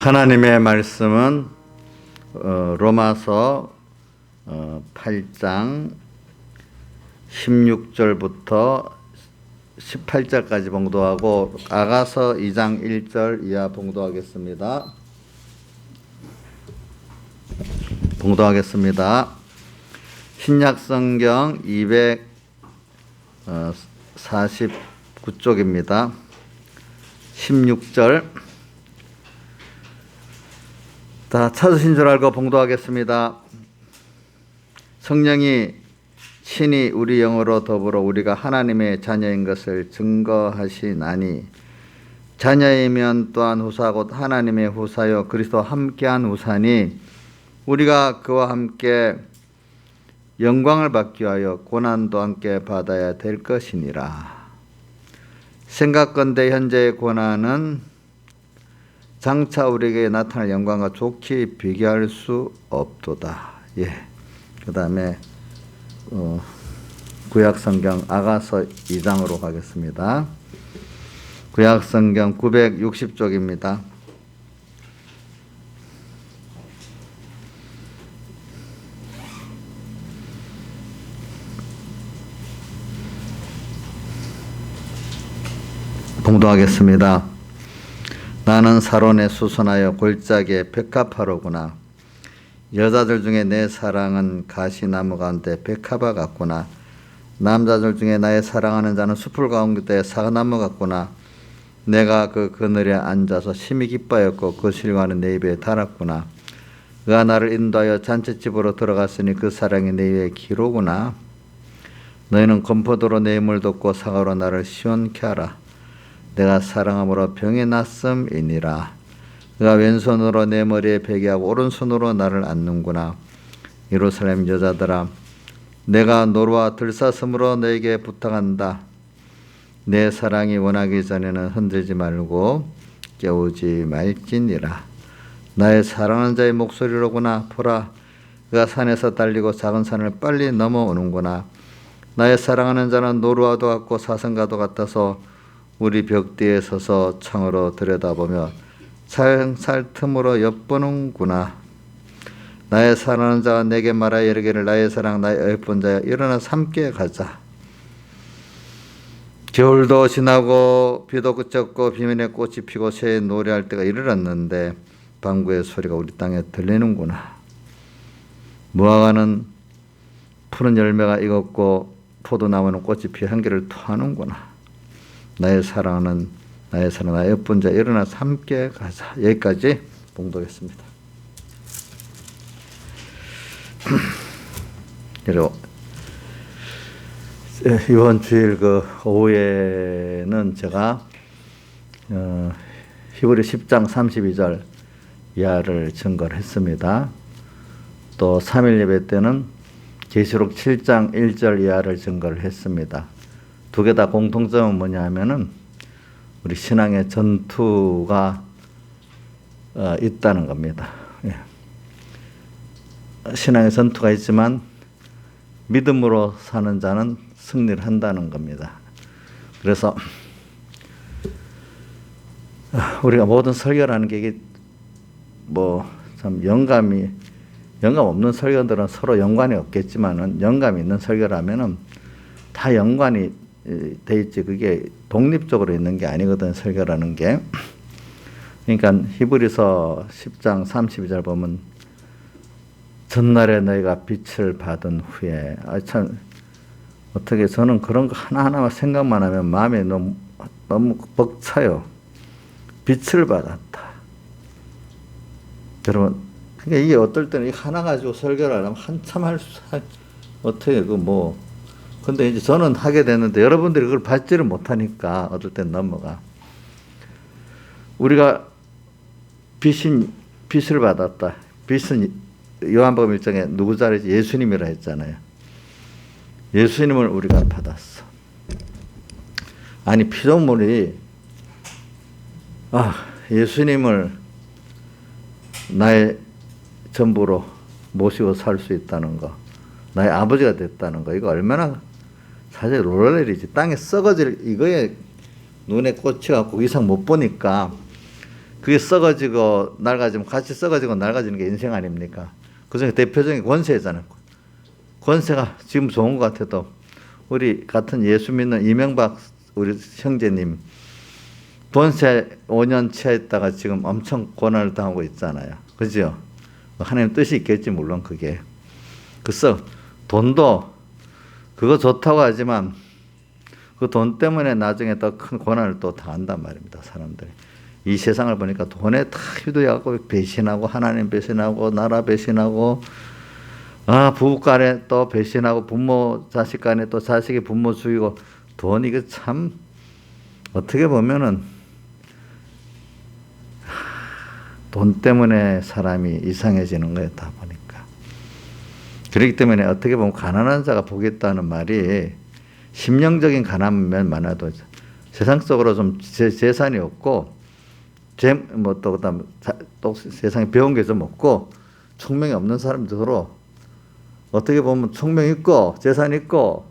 하나님의 말씀은 로마서 8장 16절부터 18절까지 봉독하고 아가서 2장 1절 이하 봉독하겠습니다. 신약성경 249쪽입니다. 16절 다 찾으신 줄 알고 봉독하겠습니다. 성령이 친히 우리 영으로 더불어 우리가 하나님의 자녀인 것을 증거하시나니 자녀이면 또한 후사 곧 하나님의 후사요 그리스도와 함께한 후사니 우리가 그와 함께 영광을 받기 위하여 고난도 함께 받아야 될 것이니라. 생각건대 현재의 고난은 장차 우리에게 나타날 영광과 좋게 비교할 수 없도다. 그 다음에 구약성경 아가서 2장으로 가겠습니다. 구약성경 960쪽입니다. 봉독하겠습니다. 나는 사론에 수선하여 골짜기에 백합화로구나. 여자들 중에 내 사랑은 가시나무 가운데 백합화 같구나. 남자들 중에 나의 사랑하는 자는 숲을 가운데 사과나무 같구나. 내가 그 그늘에 앉아서 심히 기뻐하였고 그 실과는 내 입에 달았구나. 그가 나를 인도하여 잔치집으로 들어갔으니 그 사랑이 내 입에 기로구나. 너희는 건포도로 내 힘을 돋고 사과로 나를 시원케 하라. 내가 사랑함으로 병이 났음이니라. 그가 왼손으로 내 머리에 베개하고 오른손으로 나를 안는구나. 예루살렘 여자들아, 내가 노루와 들사슴으로 너에게 부탁한다. 내 사랑이 원하기 전에는 흔들지 말고 깨우지 말지니라. 나의 사랑하는 자의 목소리로구나. 보라, 그가 산에서 달리고 작은 산을 빨리 넘어오는구나. 나의 사랑하는 자는 노루와도 같고 사슴과도 같아서 우리 벽 뒤에 서서 창으로 들여다보며 살살 틈으로 엿보는구나. 나의 사랑하는 자가 내게 말하여 이르기를 나의 사랑 나의 예쁜 자야 일어나서 함께 가자. 겨울도 지나고 비도 그쳤고 비밀의 꽃이 피고 새에 노래할 때가 이르렀는데 방구의 소리가 우리 땅에 들리는구나. 무화과는 푸른 열매가 익었고 포도나무는 꽃이 피어 향기를 토하는구나. 나의 사랑은 나의 사랑 나의 예쁜 자 일어나서 함께 가자. 여기까지 봉독했습니다. 그리고 이번 주일 오후에는 제가 히브리 10장 32절 이하를 증거를 했습니다. 또 3일 예배 때는 계시록 7장 1절 이하를 증거를 했습니다. 두 개 다 공통점은 뭐냐 하면은 우리 신앙의 전투가 있다는 겁니다. 신앙의 전투가 있지만 믿음으로 사는 자는 승리를 한다는 겁니다. 그래서 우리가 모든 설교를 하는 게 이게 참 영감 없는 설교들은 서로 연관이 없겠지만은 영감이 있는 설교라면은 다 연관이 돼 있지. 그게 독립적으로 있는 게 아니거든, 설교라는 게. 그러니까 히브리서 10장 32절 보면 전날에 너희가 빛을 받은 후에 참 어떻게 저는 그런 거 하나하나만 생각만 하면 마음이 너무 벅차요. 빛을 받았다. 여러분, 그러니까 이게 어떨 때는 이 하나 가지고 설교를 하면 한참 어떻게 근데 이제 저는 하게 되는데 여러분들이 그걸 받지를 못하니까 어떨 땐 넘어가. 우리가 빛을 받았다. 빛은 요한복음 1장에 누구 자리지? 예수님이라 했잖아요. 예수님을 우리가 받았어. 아니 피조물이 예수님을 나의 전부로 모시고 살 수 있다는 거, 나의 아버지가 됐다는 거, 이거 얼마나 사실 놀랄 일이지. 땅에 썩어질 이거에 눈에 꽂혀갖고 이상 못 보니까 그게 썩어지고 낡아지면 같이 썩어지고 낡아지는 게 인생 아닙니까? 그중에 대표적인 권세잖아요. 권세가 지금 좋은 것 같아도 우리 같은 예수 믿는 이명박 우리 형제님 권세 5년 취했다가 지금 엄청 고난을 당하고 있잖아요. 그죠? 하나님 뜻이 있겠지 물론 그게. 그래서 돈도 그거 좋다고 하지만 그 돈 때문에 나중에 더 큰 고난을 또 당한단 말입니다. 사람들이. 이 세상을 보니까 돈에 다 휘둘려갖고 배신하고 하나님 배신하고 나라 배신하고 부부 간에 또 배신하고 부모 자식 간에 또 자식이 부모 죽이고 돈 이거 참 어떻게 보면은 돈 때문에 사람이 이상해지는 거예요. 다 보니까. 그렇기 때문에 어떻게 보면 가난한 자가 복이 있다는 말이 심령적인 가난만 많아도 세상적으로 좀 재산이 없고 또 그다음 또 세상에 배운 게 좀 없고 총명이 없는 사람들로 어떻게 보면 총명 있고 재산 있고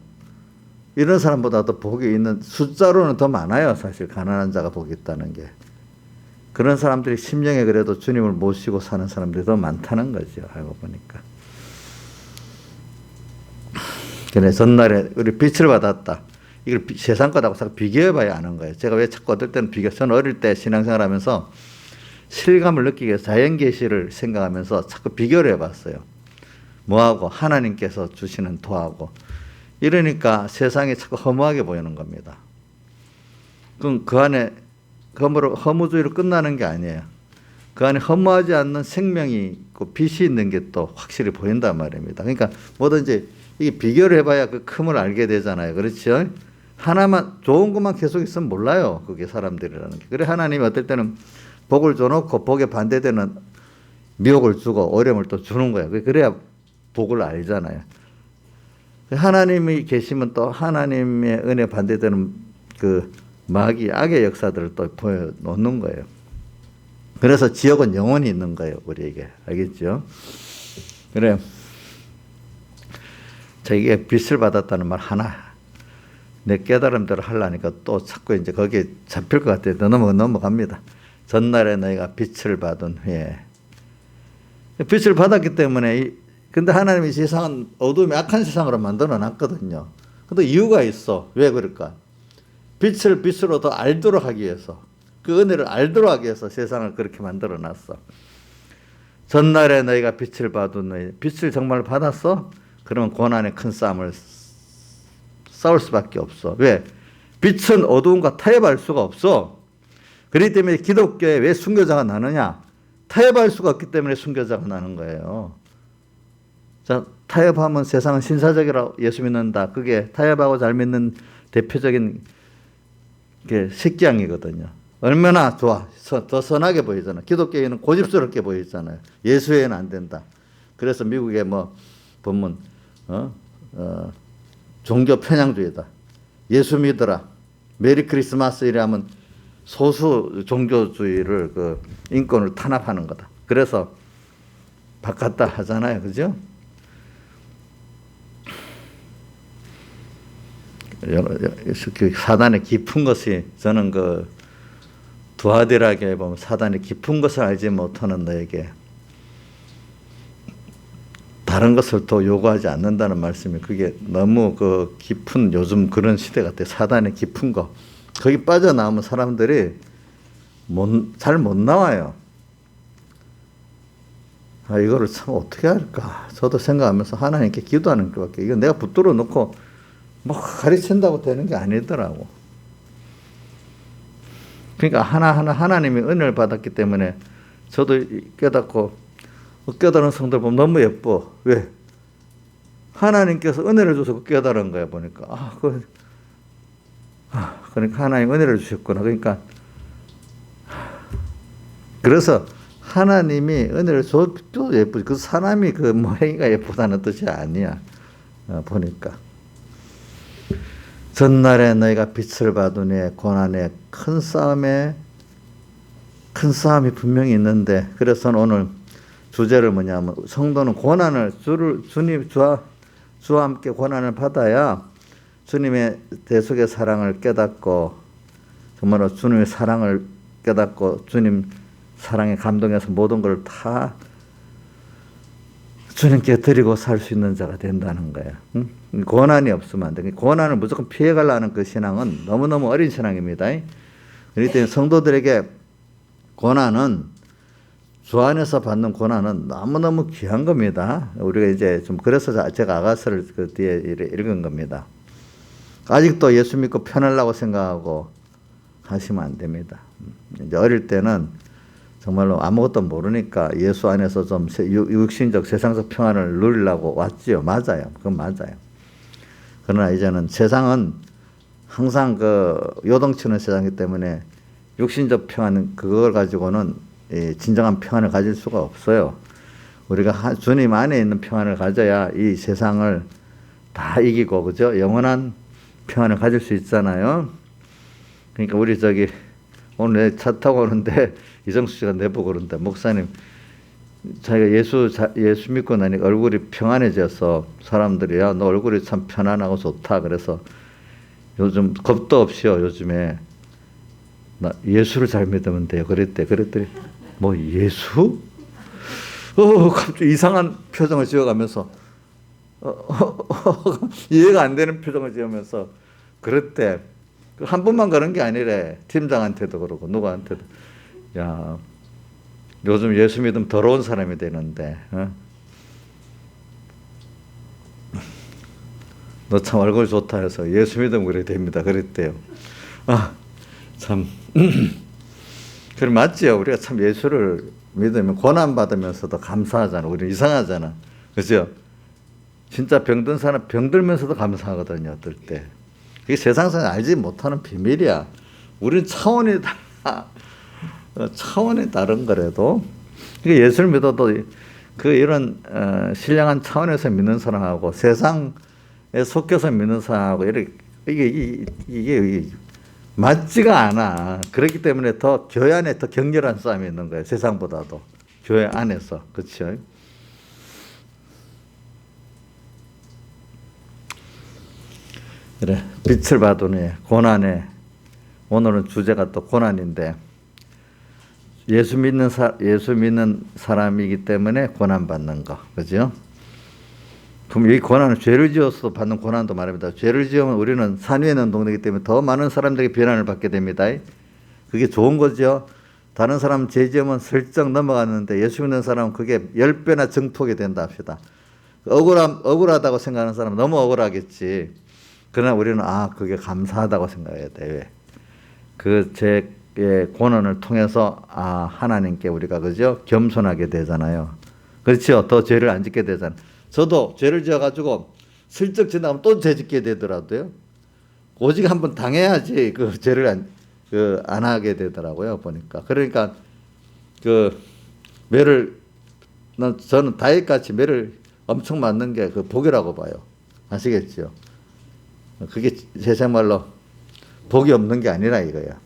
이런 사람보다도 복이 있는 숫자로는 더 많아요. 사실 가난한 자가 복이 있다는 게. 그런 사람들이 심령에 그래도 주님을 모시고 사는 사람들이 더 많다는 거죠. 알고 보니까. 그래 전날에 우리 빛을 받았다. 이걸 세상 것하고 자꾸 비교해 봐야 아는 거예요. 제가 왜 자꾸 어떨 때는 저는 어릴 때 신앙생활 하면서 실감을 느끼기 위해서 자연계시를 생각하면서 자꾸 비교를 해봤어요. 뭐하고 하나님께서 주시는 도하고 이러니까 세상이 자꾸 허무하게 보이는 겁니다. 그럼 그 안에 허무주의로 끝나는 게 아니에요. 그 안에 허무하지 않는 생명이 있고 빛이 있는 게 또 확실히 보인단 말입니다. 그러니까 뭐든지 이게 비교를 해봐야 그 큼을 알게 되잖아요. 그렇죠? 하나만 좋은 것만 계속 있으면 몰라요. 그게 사람들이라는 게. 그래 하나님이 어떨 때는 복을 줘놓고 복에 반대되는 미혹을 주고 어려움을 또 주는 거예요. 그래야 복을 알잖아요. 하나님이 계시면 또 하나님의 은혜 반대되는 그 마귀 악의 역사들을 또 보여놓는 거예요. 그래서 지옥은 영원히 있는 거예요. 우리에게. 알겠죠? 그래. 이게 빛을 받았다는 말 하나 내 깨달음대로 하려니까 또 자꾸 이제 거기에 잡힐 것 같아요. 넘어갑니다. 전날에 너희가 빛을 받은 후에 빛을 받았기 때문에 근데 하나님이 세상은 어둠이 악한 세상으로 만들어 놨거든요. 근데 이유가 있어. 왜 그럴까? 빛을 빛으로 더 알도록 하기 위해서 그 은혜를 알도록 하기 위해서 세상을 그렇게 만들어 놨어. 전날에 너희가 빛을 받은 너희 빛을 정말 받았어? 그러면 고난의 큰 싸움을 싸울 수밖에 없어. 왜? 빛은 어두움과 타협할 수가 없어. 그렇기 때문에 기독교에 왜 순교자가 나느냐? 타협할 수가 없기 때문에 순교자가 나는 거예요. 자, 타협하면 세상은 신사적이라고 예수 믿는다. 그게 타협하고 잘 믿는 대표적인 게 식기양이거든요. 얼마나 좋아. 더 선하게 보이잖아. 기독교에는 고집스럽게 보이잖아요. 예수 외에는 안 된다. 그래서 미국에 뭐 보면 종교 편향주의다. 예수 믿어라. 메리 크리스마스 이라면 소수 종교주의를 그 인권을 탄압하는 거다. 그래서 바꿨다 하잖아요. 그죠? 사단의 깊은 것이 저는 그 두아디라게 보면 사단의 깊은 것을 알지 못하는 너에게 다른 것을 더 요구하지 않는다는 말씀이 그게 너무 그 깊은 요즘 그런 시대 같아요. 사단의 깊은 거. 거기 빠져나오면 사람들이 잘 못 나와요. 이거를 참 어떻게 할까. 저도 생각하면서 하나님께 기도하는 것밖에. 이거 내가 붙들어 놓고 뭐 가르친다고 되는 게 아니더라고. 그러니까 하나하나 하나님이 은혜를 받았기 때문에 저도 깨닫고 깨달은 성들 보면 너무 예뻐. 왜? 하나님께서 은혜를 줘서 깨달은 거야 보니까. 그러니까 하나님 은혜를 주셨구나. 그러니까 그래서 하나님이 은혜를 줘도 예쁘지. 그 사람이 그 모양이가 예쁘다는 뜻이 아니야. 보니까 전날에 너희가 빛을 받은 후에 고난의 큰 싸움이 분명히 있는데 그래서 오늘 주제를 뭐냐면 성도는 고난을 주와 함께 고난을 받아야 주님의 대속의 사랑을 깨닫고 정말로 주님의 사랑을 깨닫고 주님 사랑에 감동해서 모든 걸 다 주님께 드리고 살 수 있는 자가 된다는 거예요. 응? 고난이 없으면 안 돼. 고난을 무조건 피해가려는 그 신앙은 너무너무 어린 신앙입니다. 그렇기 때문에 성도들에게 고난은, 주 안에서 받는 고난은 너무너무 귀한 겁니다. 우리가 이제 좀, 그래서 제가 아가서를 그 뒤에 읽은 겁니다. 아직도 예수 믿고 편하려고 생각하고 하시면 안 됩니다. 이제 어릴 때는 정말로 아무것도 모르니까 예수 안에서 좀 육신적 세상적 평안을 누리려고 왔지요. 맞아요. 그건 맞아요. 그러나 이제는 세상은 항상 그 요동치는 세상이기 때문에 육신적 평안, 그걸 가지고는 진정한 평안을 가질 수가 없어요. 우리가 주님 안에 있는 평안을 가져야 이 세상을 다 이기고, 그죠? 영원한 평안을 가질 수 있잖아요. 그러니까 우리 오늘 차 타고 오는데 이정수 씨가 내보고 그런데, 목사님, 자기가 예수 믿고 나니까 얼굴이 평안해져서 사람들이, 야, 너 얼굴이 참 편안하고 좋다. 그래서 요즘 겁도 없이요. 요즘에 나 예수를 잘 믿으면 돼요. 그랬더니 뭐 예수? 갑자기 이상한 표정을 지어가면서 이해가 안 되는 표정을 지으면서 그랬대. 한 번만 그런 게 아니래. 팀장한테도 그러고 누구한테도. 야, 요즘 예수 믿으면 더러운 사람이 되는데, 너 참 얼굴 좋다 해서 예수 믿으면 그래 됩니다. 그랬대요. 참. 그래, 맞지요. 우리가 참 예수를 믿으면 고난받으면서도 감사하잖아. 우리는 이상하잖아. 그죠? 진짜 병든 사람 병들면서도 감사하거든요. 어떨 때. 그게 세상에서 알지 못하는 비밀이야. 우리는 차원이 달라. 차원이 다른 거라도. 그러니까 예수를 믿어도 이런 신령한 차원에서 믿는 사람하고 세상에 속겨서 믿는 사람하고 이게 맞지가 않아. 그렇기 때문에 더 교회 안에 더 격렬한 싸움이 있는 거예요. 세상보다도. 교회 안에서. 그렇죠? 그래, 빛을 받으니 고난에, 오늘은 주제가 또 고난인데, 예수 믿는 사람이기 때문에 고난 받는 거, 그죠? 그럼 이 고난은 죄를 지어서 받는 고난도 말입니다. 죄를 지으면 우리는 산 위에 있는 동네이기 때문에 더 많은 사람들에게 비난을 받게 됩니다. 그게 좋은 거죠. 다른 사람 죄 지으면 슬쩍 넘어가는데 예수 믿는 사람은 그게 10배나 증폭이 된다 합시다. 억울하다고 생각하는 사람은 너무 억울하겠지. 그러나 우리는 그게 감사하다고 생각해야 돼. 왜? 그 죄의 고난을 통해서 하나님께 우리가, 그죠? 겸손하게 되잖아요. 그렇죠? 더 죄를 안 짓게 되잖아요. 저도 죄를 지어가지고 슬쩍 지나가면 또 죄 짓게 되더라도요. 오직 한번 당해야지 그 죄를 안 하게 되더라고요. 보니까. 그러니까 저는 다윗같이 매를 엄청 맞는 게 그 복이라고 봐요. 아시겠죠? 그게 세상말로 복이 없는 게 아니라 이거야.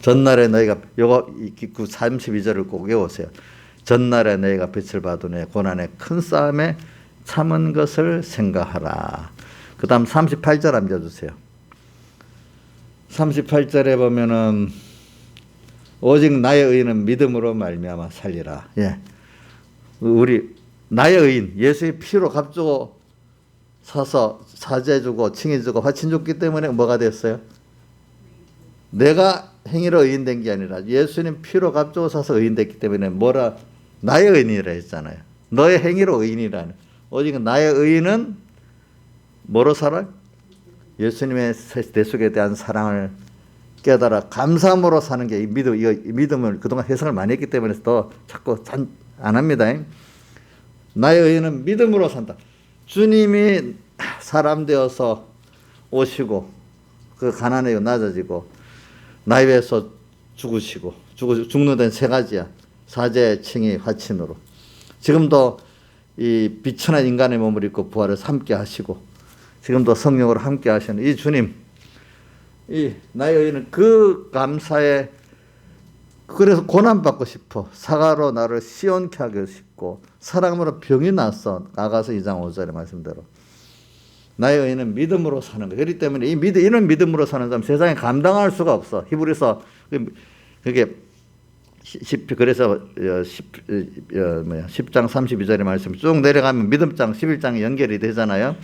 전날에 너희가, 요거 32절을 꼭 외우세요. 전날에 너희가 빛을 받으니 고난의 큰 싸움에 참은 것을 생각하라. 그 다음 38절 앉아주세요. 38절에 보면은 오직 나의 의인은 믿음으로 말미암아 살리라. 예, 우리 나의 의인, 예수의 피로 값주고 사서 사죄해주고 칭해주고 화친줬기 때문에 뭐가 됐어요? 내가 행위로 의인된 게 아니라 예수님 피로 값주고 사서 의인됐기 때문에 나의 의인이라 했잖아요. 너의 행위로 의인이라는. 오직 나의 의인은 뭐로 살아요? 예수님의 내 속에 대한 사랑을 깨달아 감사함으로 사는 게 이 믿음을 그동안 해석을 많이 했기 때문에 더 자꾸 안 합니다. 나의 의인은 믿음으로 산다. 주님이 사람 되어서 오시고 그 가난하고 낮아지고 나에 위해서 죽는 데는 세 가지야. 사죄, 칭의, 화친으로. 지금도 이 비천한 인간의 몸을 입고 부활을 함께 하시고 지금도 성령으로 함께 하시는 이 주님, 이 나의 의인은 그 감사에, 그래서 고난받고 싶어. 사과로 나를 시원케 하고 싶고 사랑으로 병이 났어. 아가서 2장 5절의 말씀대로. 나의 의인은 믿음으로 사는 거예요. 그렇기 때문에 이런 믿음으로 사는 사람 세상에 감당할 수가 없어. 히브리서 그게 그래서 10장 32절의 말씀 쭉 내려가면 믿음장 11장이 연결이 되잖아요.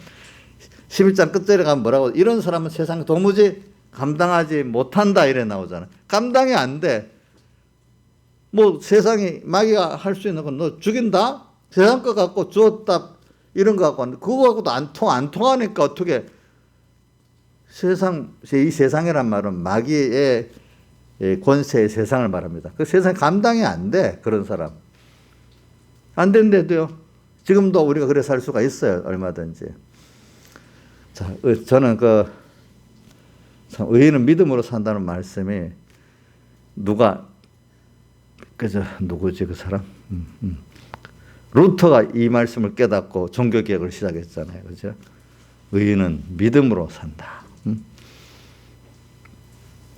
11장 끝절에 가면 뭐라고, 이런 사람은 세상 도무지 감당하지 못한다 이래 나오잖아. 감당이 안 돼. 뭐 세상이 마귀가 할 수 있는 건 너 죽인다? 세상 것 갖고 주었다 이런 거 갖고 그거 갖고도 안 통하니까 어떻게 이 세상이란 말은 마귀의 권세의 세상을 말합니다. 그 세상 감당이 안 돼. 그런 사람 안 된대도요. 지금도 우리가 그래 살 수가 있어요. 얼마든지. 자, 저는 의인은 믿음으로 산다는 말씀이 누구지 그 사람? 루터가 이 말씀을 깨닫고 종교개혁을 시작했잖아요. 그죠? 의인은 믿음으로 산다.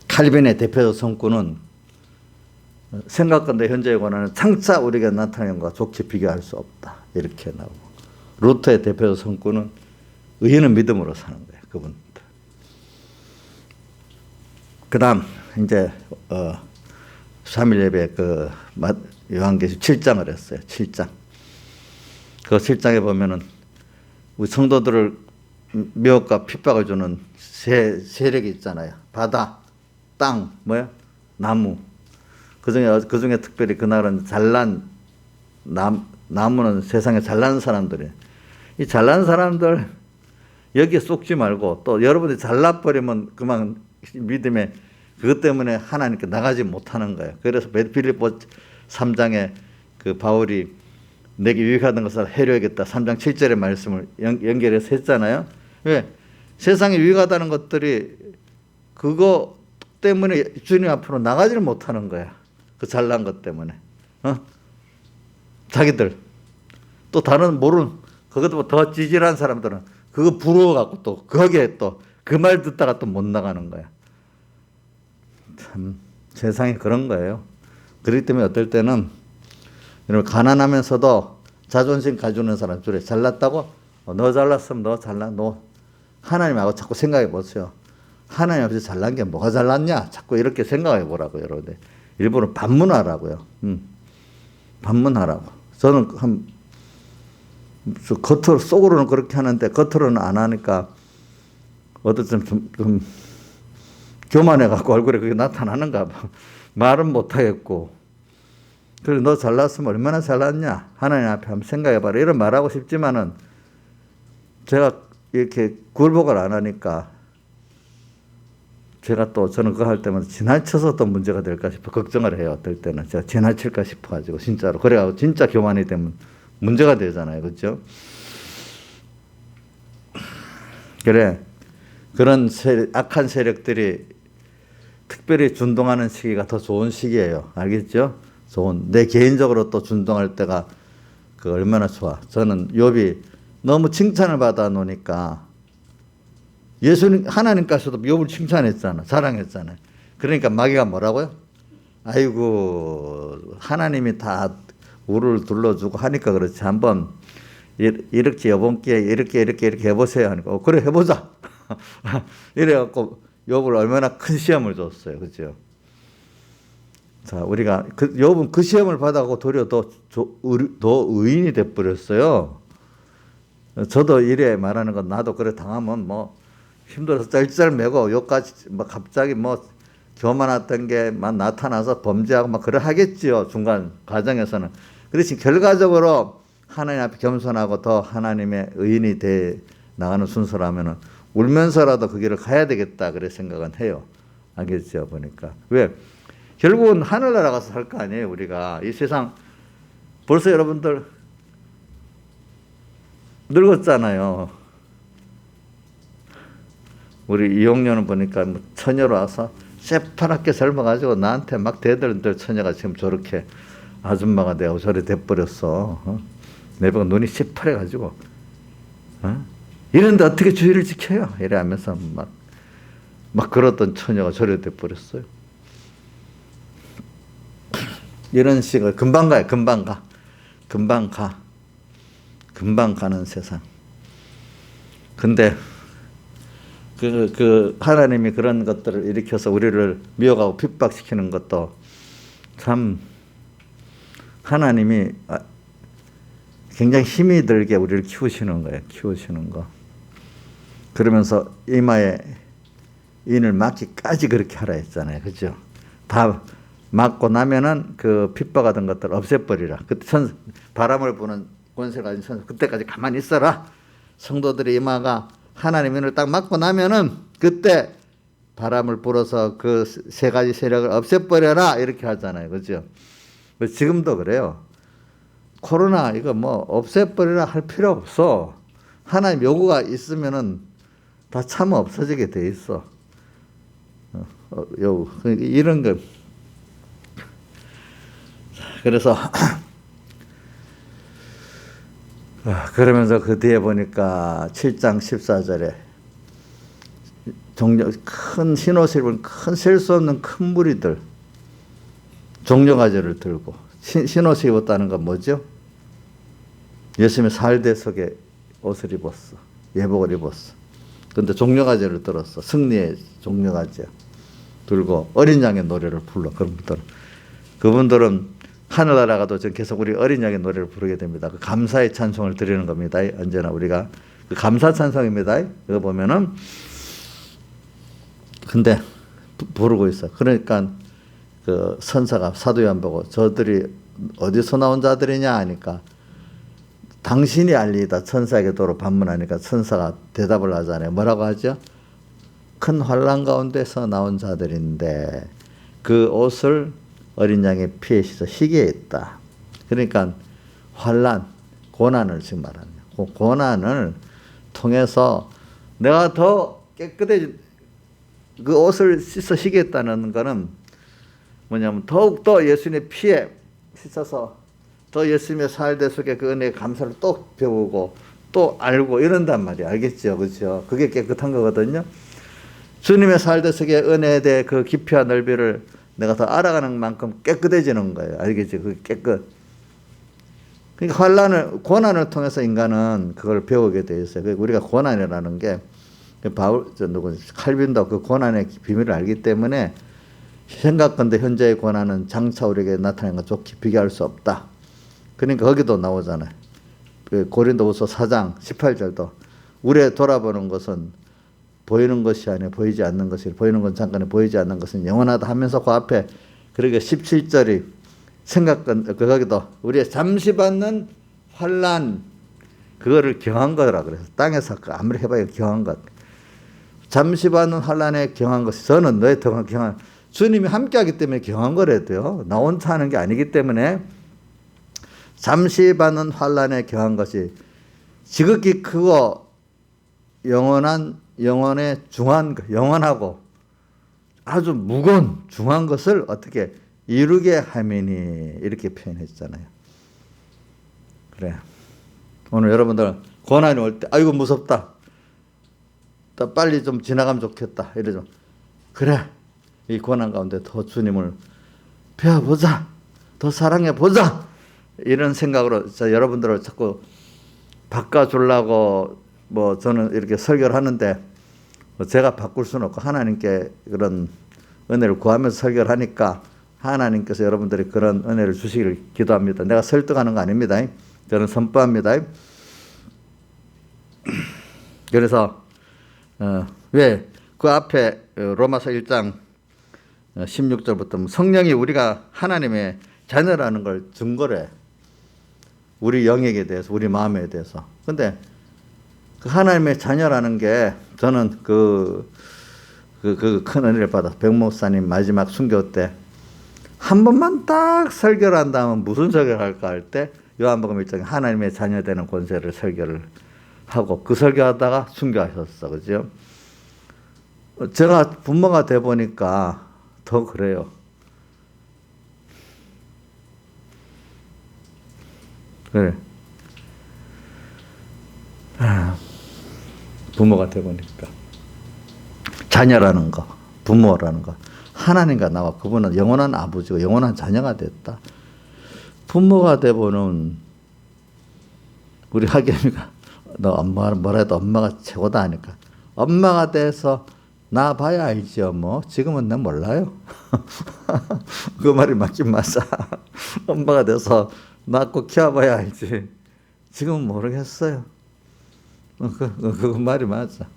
칼빈의 대표적 성구는 생각건대 현재의 권한은 장차 우리가 나타나는 것과 좋게 비교할 수 없다. 이렇게 나오고, 루터의 대표적 성구는 의인은 믿음으로 사는 거예요. 그분들. 그 다음 이제 3일 예배 요한계시록 7장을 했어요. 7장. 그 7장에 보면은 우리 성도들을 미혹과 핍박을 주는 세력이 있잖아요. 바다, 땅, 나무. 그중에 특별히 그날은 나무는 세상에 잘난 사람들이에요. 이 잘난 사람들 여기에 쏙지 말고, 또 여러분이 잘나버리면 그만 믿음에 그것 때문에 하나님께 나가지 못하는 거예요. 그래서 빌립보 3장에 그 바울이 내게 유익하던 것을 해려야겠다 3장 7절의 말씀을 연결해서 했잖아요. 왜? 세상에 유익하다는 것들이 그거 때문에 주님 앞으로 나가지를 못하는 거야. 그 잘난 것 때문에. 자기들 또 다른 모르는 그것보다 더 찌질한 사람들은 그거 부러워갖고 또 거기에 또 그 말 듣다가 또 못 나가는 거야. 참 세상이 그런 거예요. 그렇기 때문에 어떨 때는 여러분 가난하면서도 자존심 가지는 사람 줄에 잘났다고? 너 잘났으면 너 하나님하고 자꾸 생각해 보세요. 하나님 앞에서 잘난 게 뭐가 잘났냐? 자꾸 이렇게 생각해 보라고 여러분들. 일부러 반문하라고요. 반문하라고. 저는 겉으로 속으로는 그렇게 하는데 겉으로는 안 하니까 어떨 때는 좀 교만해갖고 얼굴에 그게 나타나는가 봐. 말은 못하겠고. 그래서 너 잘났으면 얼마나 잘났냐? 하나님 앞에 한번 생각해봐라. 이런 말하고 싶지만은 제가 이렇게 굴복을 안 하니까 저는 그거 할 때마다 지나쳐서 또 문제가 될까 싶어 걱정을 해요. 어떨 때는 제가 지나칠까 싶어가지고 진짜로. 그래가지고 진짜 교만이 되면 문제가 되잖아요. 그렇죠? 그래. 그런 악한 세력들이 특별히 준동하는 시기가 더 좋은 시기예요. 알겠죠? 내 개인적으로 또 준동할 때가 얼마나 좋아. 저는 욥이 너무 칭찬을 받아 놓으니까 하나님께서도 욥을 칭찬했잖아. 자랑했잖아요. 그러니까 마귀가 뭐라고요? 아이고 하나님이 다 우를 둘러주고 하니까 그렇지. 한번 이렇게 이번 기회에 이렇게 해보세요 하니까 그래 해보자. 이래갖고 욥을 얼마나 큰 시험을 줬어요. 그죠? 자, 우리가 욥은 그 시험을 받아고 도리어 더 의인이 돼버렸어요. 저도 이래 말하는 건 나도 그래 당하면 힘들어서 짤짤매고 욥까지 갑자기 교만했던 게 나타나서 범죄하고 그래 하겠지요. 중간 과정에서는. 그렇지 결과적으로 하나님 앞에 겸손하고 더 하나님의 의인이 돼 나가는 순서라면은 울면서라도 그 길을 가야 되겠다 그래 생각은 해요. 알겠죠? 보니까. 왜? 결국은 하늘나라 가서 살 거 아니에요. 우리가 이 세상 벌써 여러분들 늙었잖아요. 우리 이용녀는 보니까 처녀로 와서 새파랗게 젊어가지고 나한테 막 대들들 처녀가 지금 저렇게 아줌마가 되고 저래 돼버렸어. 내보고 눈이 새파래가지고 이런데 어떻게 주의를 지켜요? 이래 하면서 막 그러던 처녀가 저래 돼버렸어요. 이런 식으로 금방 가요. 금방 가는 세상. 근데 하나님이 그런 것들을 일으켜서 우리를 미워하고 핍박시키는 것도 참 하나님이 굉장히 힘이 들게 우리를 키우시는 거예요. 키우시는 거. 그러면서 이마에 인을 맞기까지 그렇게 하라 했잖아요. 그죠? 다 맞고 나면은 그 핍박하던 것들 없애버리라. 그때 바람을 부는 권세 가진 천사, 그때까지 가만히 있어라. 성도들의 이마가 하나님 인을 딱 맞고 나면은 그때 바람을 불어서 그 세 가지 세력을 없애버려라. 이렇게 하잖아요. 그죠? 지금도 그래요. 코로나 이거 뭐 없애버리라 할 필요 없어. 하나님 요구가 있으면은 다 참 없어지게 돼 있어. 요구. 이런 거. 그래서 그러면서 그 뒤에 보니까 7장 14절에 큰 흰옷을 입은 큰 셀 수 없는 큰 무리들 종려가지를 들고 흰옷을 입었다는 건 뭐죠? 예수님의 살대 속에 옷을 입었어. 예복을 입었어. 그런데 종려가지를 들었어. 승리의 종려가지 들고 어린 양의 노래를 불러. 그분들은 하늘나라 가도 계속 우리 어린 양의 노래를 부르게 됩니다. 그 감사의 찬송을 드리는 겁니다. 언제나 우리가 그 감사 찬송입니다. 이거 보면은 근데 부르고 있어. 그러니까 그 선사가 사도 요한 보고 저들이 어디서 나온 자들이냐 하니까 당신이 알리다 천사에게 도로 반문하니까 천사가 대답을 하잖아요. 뭐라고 하죠? 큰 환난 가운데서 나온 자들인데 그 옷을 어린 양의 피에 씻어 희게 했다. 그러니까 환난, 고난을 지금 말하는 거예요. 그 고난을 통해서 내가 더 깨끗해진 그 옷을 씻어 희게 했다는 거는 뭐냐면 더욱더 예수님의 피에 씻어서 더 예수님의 살대 속에 그 은혜의 감사를 또 배우고 또 알고 이런단 말이야. 알겠죠? 그렇죠? 그게 깨끗한 거거든요. 주님의 살대 속에 은혜에 대해 그 깊이와 넓이를 내가 더 알아가는 만큼 깨끗해지는 거예요. 알겠지? 그게 깨끗. 그러니까 고난을 통해서 인간은 그걸 배우게 돼 있어요. 우리가 고난이라는 게 칼빈도 그 고난의 비밀을 알기 때문에 생각건대 현재의 고난은 장차 우리에게 나타나는 것 좋게 비교할 수 없다. 그러니까 거기도 나오잖아요. 고린도후서 4장 18절도 우리의 돌아보는 것은 보이는 것이 아니라 보이지 않는 것이 보이는 건 잠깐에 보이지 않는 것은 영원하다 하면서 그 앞에 그러게 17절이 거기도 우리의 잠시 받는 환난 그거를 경한 거라 그래서 땅에서 아무리 해봐야 경한 것 잠시 받는 환난에 경한 것이 저는 너의 경한 주님이 함께하기 때문에 경한 거래도요. 나 혼자 하는 게 아니기 때문에 잠시 받는 환난에 경한 것이 지극히 크고 영원의 영원하고 아주 무거운 중한 것을 어떻게 이루게 하미니 이렇게 표현했잖아요. 그래. 오늘 여러분들 고난이 올 때 아이고 무섭다. 더 빨리 좀 지나가면 좋겠다. 이러죠. 그래. 이 고난 가운데 더 주님을 배워보자. 더 사랑해보자. 이런 생각으로 여러분들을 자꾸 바꿔주려고 뭐 저는 이렇게 설교를 하는데 제가 바꿀 수는 없고 하나님께 그런 은혜를 구하면서 설교를 하니까 하나님께서 여러분들이 그런 은혜를 주시기를 기도합니다. 내가 설득하는 거 아닙니다. 저는 선포합니다. 그래서 왜 그 앞에 로마서 1장 16절부터 성령이 우리가 하나님의 자녀라는 걸 증거를 해. 우리 영역에 대해서 우리 마음에 대해서. 근데 그 하나님의 자녀라는 게 저는 그 큰 은혜를 받아서 백 목사님 마지막 순교 때 한 번만 딱 설교를 한다면 무슨 설교를 할까 할 때 요한복음 1장에 하나님의 자녀 되는 권세를 설교를 하고 그 설교하다가 순교하셨어. 그죠? 제가 부모가 돼 보니까 더 그래요. 그래. 부모가 돼 보니까 자녀라는 거, 부모라는 거, 하나님과 나와 그분은 영원한 아버지고 영원한 자녀가 됐다. 부모가 돼 보는 우리 하겸이가 너 뭐라 해도 엄마가 최고다 하니까 엄마가 돼서 나 봐야 알죠. 뭐 지금은 난 몰라요. 그 말이 맞긴 맞아. 엄마가 돼서 낳고 키워봐야 알지. 지금은 모르겠어요. 그 말이 맞아.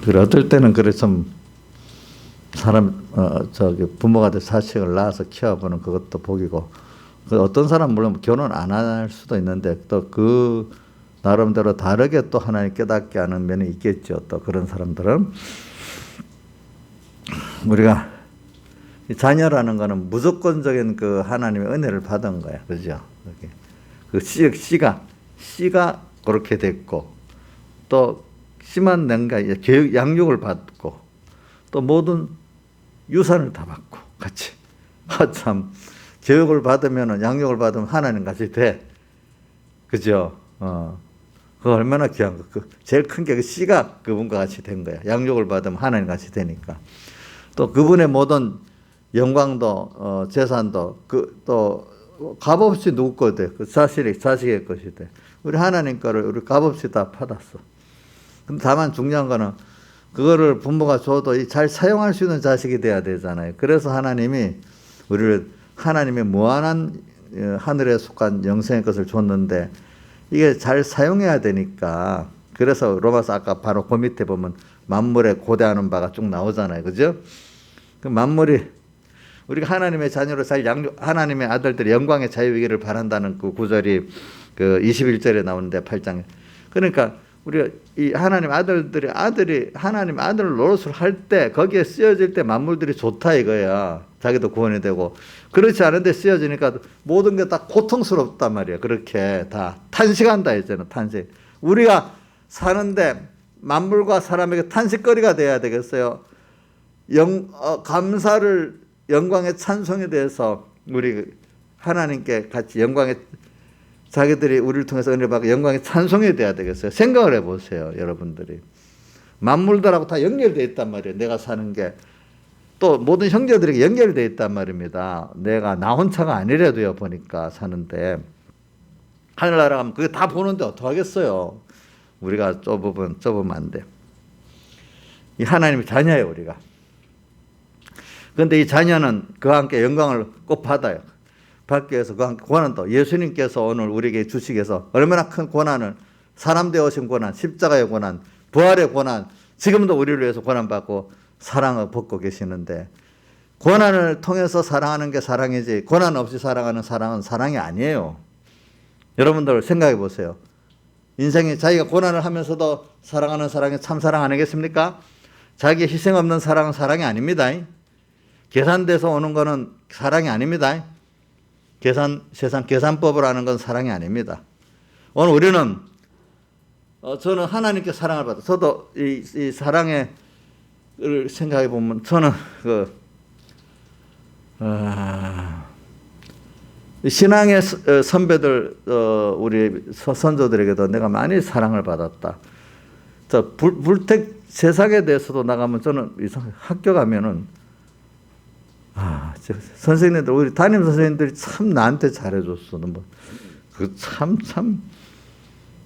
그래 어떨 때는 그래 좀 사람 저기 부모가 돼 자식을 낳아서 키워보는 그것도 복이고, 그 어떤 사람 물론 결혼 안 할 수도 있는데 또 그 나름대로 다르게 또 하나님 깨닫게 하는 면이 있겠죠. 또 그런 사람들은 우리가 자녀라는 거는 무조건적인 그 하나님의 은혜를 받은 거야, 그죠? 그 씨가 그렇게 됐고, 또 씨만 낸가 교육 양육을 받고, 또 모든 유산을 다 받고 같이. 참 교육을 받으면 양육을 받으면 하나님 같이 돼, 그죠? 그 얼마나 귀한 거. 그 제일 큰 게 그 씨가 그분과 같이 된 거야. 양육을 받으면 하나님 같이 되니까. 또 그분의 모든 영광도 재산도 또 값없이 누구 거 돼? 그 자식의 것이 돼. 우리 하나님 거를 우리 값없이 다 받았어. 근데 다만 중요한 거는 그거를 부모가 줘도 잘 사용할 수 있는 자식이 돼야 되잖아요. 그래서 하나님이 우리를 하나님의 무한한 하늘에 속한 영생의 것을 줬는데 이게 잘 사용해야 되니까, 그래서 로마서 아까 바로 그 밑에 보면 만물에 고대하는 바가 쭉 나오잖아요. 그죠? 그 만물이 우리가 하나님의 자녀로 잘 하나님의 아들들이 영광의 자유이기를 바란다는 그 구절이 그 21절에 나오는데 8장에. 그러니까 우리가 이 하나님 아들이 하나님 아들을 노릇을 할 때 거기에 쓰여질 때 만물들이 좋다 이거야. 자기도 구원이 되고. 그렇지 않은데 쓰여지니까 모든 게 다 고통스럽단 말이야. 그렇게 다 탄식한다 이제는 탄식. 우리가 사는데 만물과 사람에게 탄식거리가 돼야 되겠어요. 감사를 영광의 찬송에 대해서 우리 하나님께 같이 영광의 자기들이 우리를 통해서 은혜를 받고 영광의 찬송이 돼야 되겠어요. 생각을 해보세요, 여러분들이. 만물들하고 다 연결되어 있단 말이에요. 내가 사는 게. 또 모든 형제들에게 연결되어 있단 말입니다. 내가 나 혼자가 아니래도요, 보니까 사는데. 하늘나라 가면 그게 다 보는데 어떡하겠어요. 우리가 좁으면 안 돼. 이 하나님의 자녀예요, 우리가. 그런데 이 자녀는 그와 함께 영광을 꼭 받아요. 받기 위해서 그 함께 고난도, 예수님께서 오늘 우리에게 주시기 위해서 얼마나 큰 고난을, 사람 되어오신 고난, 십자가의 고난, 부활의 고난, 지금도 우리를 위해서 고난받고 사랑을 벗고 계시는데, 고난을 통해서 사랑하는 게 사랑이지 고난 없이 사랑하는 사랑은 사랑이 아니에요. 여러분들 생각해 보세요. 인생에 자기가 고난을 하면서도 사랑하는 사랑이 참사랑 아니겠습니까? 자기의 희생 없는 사랑은 사랑이 아닙니다. 계산돼서 오는 거는 사랑이 아닙니다. 세상 계산법을 아는 건 사랑이 아닙니다. 오늘 우리는 저는 하나님께 사랑을 받아. 저도 이 사랑의 생각해 보면 저는 신앙의 선배들 우리 선조들에게도 내가 많이 사랑을 받았다. 저 불택 세상에 대해서도 나가면 저는 학교 가면은 선생님들 우리 담임 선생님들이 참 나한테 잘해줬어. 참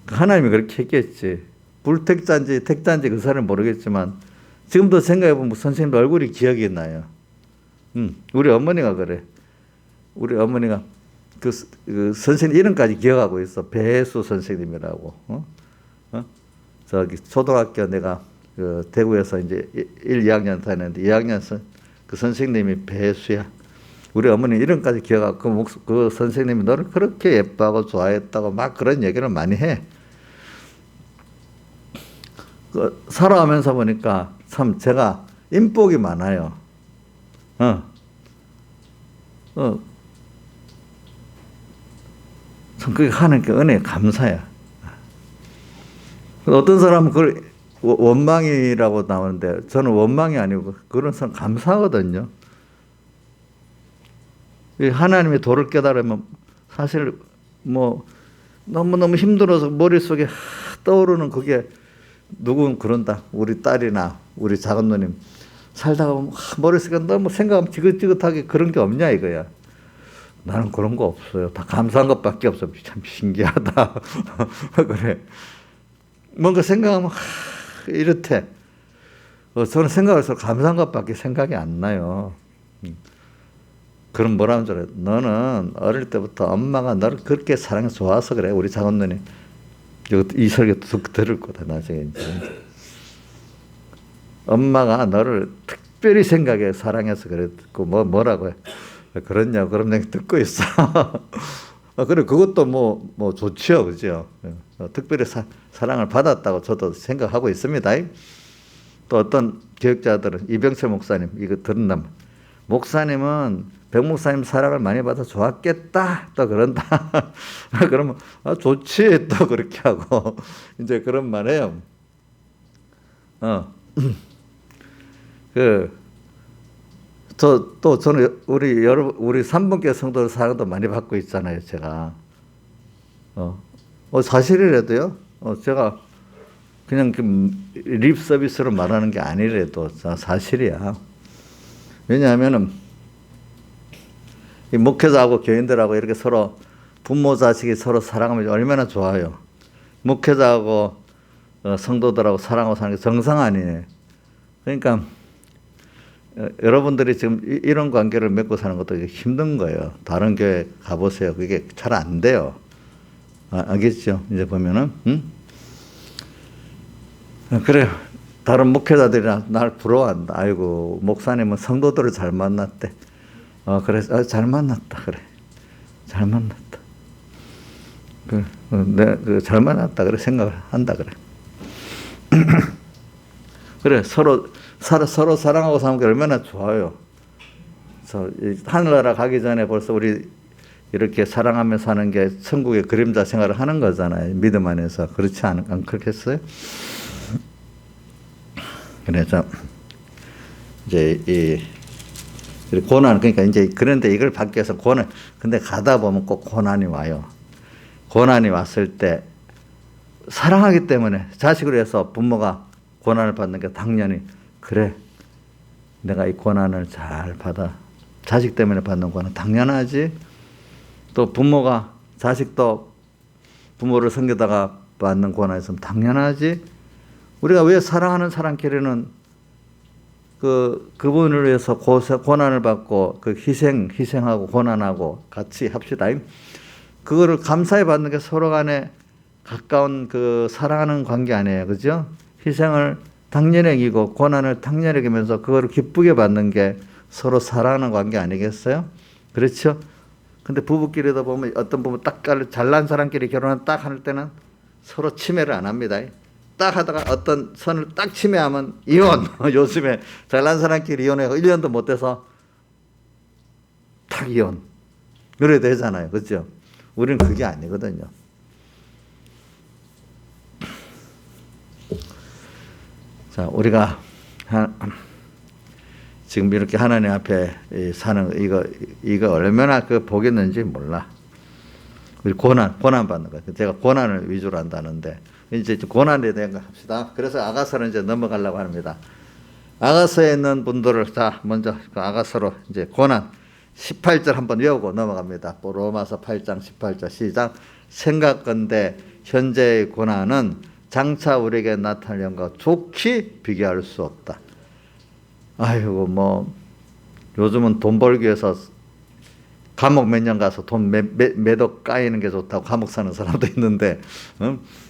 하나님이 그렇게 했겠지. 불택자인지 택자인지 그 사람은 모르겠지만 지금도 생각해 보면 선생님들 얼굴이 기억이 나요. 우리 어머니가 그래. 우리 어머니가 그 선생님 이름까지 기억하고 있어. 배수 선생님이라고. 저기 초등학교 내가 그 대구에서 이제 1, 2학년 다녔는데 2학년 그 선생님이 배수야. 우리 어머니 이름까지 기억하고 그 선생님이 너를 그렇게 예뻐하고 좋아했다고 막 그런 얘기를 많이 해. 살아가면서 보니까 참 제가 인복이 많아요. 참 그게 하나님께 은혜에 감사야. 어떤 사람은 그걸 원망이라고 나오는데 저는 원망이 아니고 그런 사람 감사하거든요. 하나님의 도를 깨달으면 사실 뭐 너무너무 힘들어서 머릿속에 떠오르는 그게 누군 그런다. 우리 딸이나 우리 작은 누님 살다가 보면 머릿속에 너무 생각하면 지긋지긋하게 그런 게 없냐 이거야. 나는 그런 거 없어요. 다 감사한 것밖에 없어. 참 신기하다. 그래. 뭔가 생각하면 이렇대. 저는 생각해서 감사한 것밖에 생각이 안 나요. 그럼 뭐라는 줄 알아요? 너는 어릴 때부터 엄마가 너를 그렇게 사랑해서 좋아서 그래. 우리 작은 누님. 이 설교 들을 거다, 나중에. 엄마가 너를 특별히 생각해 사랑해서 그랬고, 뭐라고 해. 그렇냐고. 그럼 내가 듣고 있어. 그래, 그것도 뭐 좋지요. 그죠? 특별히 사랑을 받았다고 저도 생각하고 있습니다. 또 어떤 교육자들은 이병철 목사님, 이거 들은다면, 목사님은 백 목사님 사랑을 많이 받아 좋았겠다. 또 그런다. 그러면, 좋지. 또 그렇게 하고. 이제 그런 말 해요. 저는 우리 3분께 성도들 사랑도 많이 받고 있잖아요, 제가. 사실이라도요, 제가 그냥 립 서비스로 말하는 게 아니래도 사실이야. 왜냐하면은, 이 목회자하고 교인들하고 이렇게 서로 부모 자식이 서로 사랑하면 얼마나 좋아요. 목회자하고 성도들하고 사랑하고 사는 게 정상 아니에요. 그러니까 여러분들이 지금 이런 관계를 맺고 사는 것도 힘든 거예요. 다른 교회 가보세요. 그게 잘 안 돼요. 알겠죠? 이제 보면은, 그래요. 다른 목회자들이 날 부러워한다. 아이고, 목사님은 성도들을 잘 만났대. 그래, 잘 만났다. 그래. 잘 만났다. 잘 만났다. 그래, 생각을 한다. 그래. 그래, 서로 사랑하고 사는 게 얼마나 좋아요. 하늘나라 가기 전에 벌써 우리 이렇게 사랑하며 사는 게 천국의 그림자 생활을 하는 거잖아요. 믿음 안에서. 그렇지 않겠어요? 그래서 이제 이 고난, 그러니까 이제 그런데 이걸 받기 위해서 근데 가다 보면 꼭 고난이 와요. 고난이 왔을 때 사랑하기 때문에 자식을 위해서 부모가 고난을 받는 게 당연히, 그래, 내가 이 고난을 잘 받아. 자식 때문에 받는 고난 당연하지. 또 부모가 자식도 부모를 섬기다가 받는 고난이 있으면 당연하지. 우리가 왜 사랑하는 사람끼리는 그분을 위해서 고난을 받고 희생하고 고난하고 같이 합시다. 그거를 감사히 받는 게 서로 간에 가까운 사랑하는 관계 아니에요. 그죠? 희생을 당연히 여기고 고난을 당연히 여기면서 그거를 기쁘게 받는 게 서로 사랑하는 관계 아니겠어요? 그렇죠? 근데 부부끼리도 보면 어떤 부부 잘난 사람끼리 결혼을 딱 할 때는 서로 침해를 안 합니다. 딱 하다가 어떤 선을 딱 침해하면 이혼. 요즘에 잘난 사람끼리 이혼해서 1년도 못 돼서 딱 이혼. 그래야 되잖아요. 그렇죠? 우리는 그게 아니거든요. 자, 우리가 지금 이렇게 하나님 앞에 사는 이거 얼마나 복이 있는지 몰라. 우리 고난 받는 거예요. 제가 고난을 위주로 한다는데 이제 고난에 대한 거 합시다. 그래서 아가서로 이제 넘어가려고 합니다. 아가서에 있는 분들을 먼저 아가서로 이제 고난 18절 한번 외우고 넘어갑니다. 로마서 8장 18절 시작. 생각건대 현재의 고난은 장차 우리에게 나타날 영광과 좋게 비교할 수 없다. 아이고 요즘은 돈 벌기 위해서 감옥 몇 년 가서 돈 몇억 까이는 게 좋다고 감옥 사는 사람도 있는데,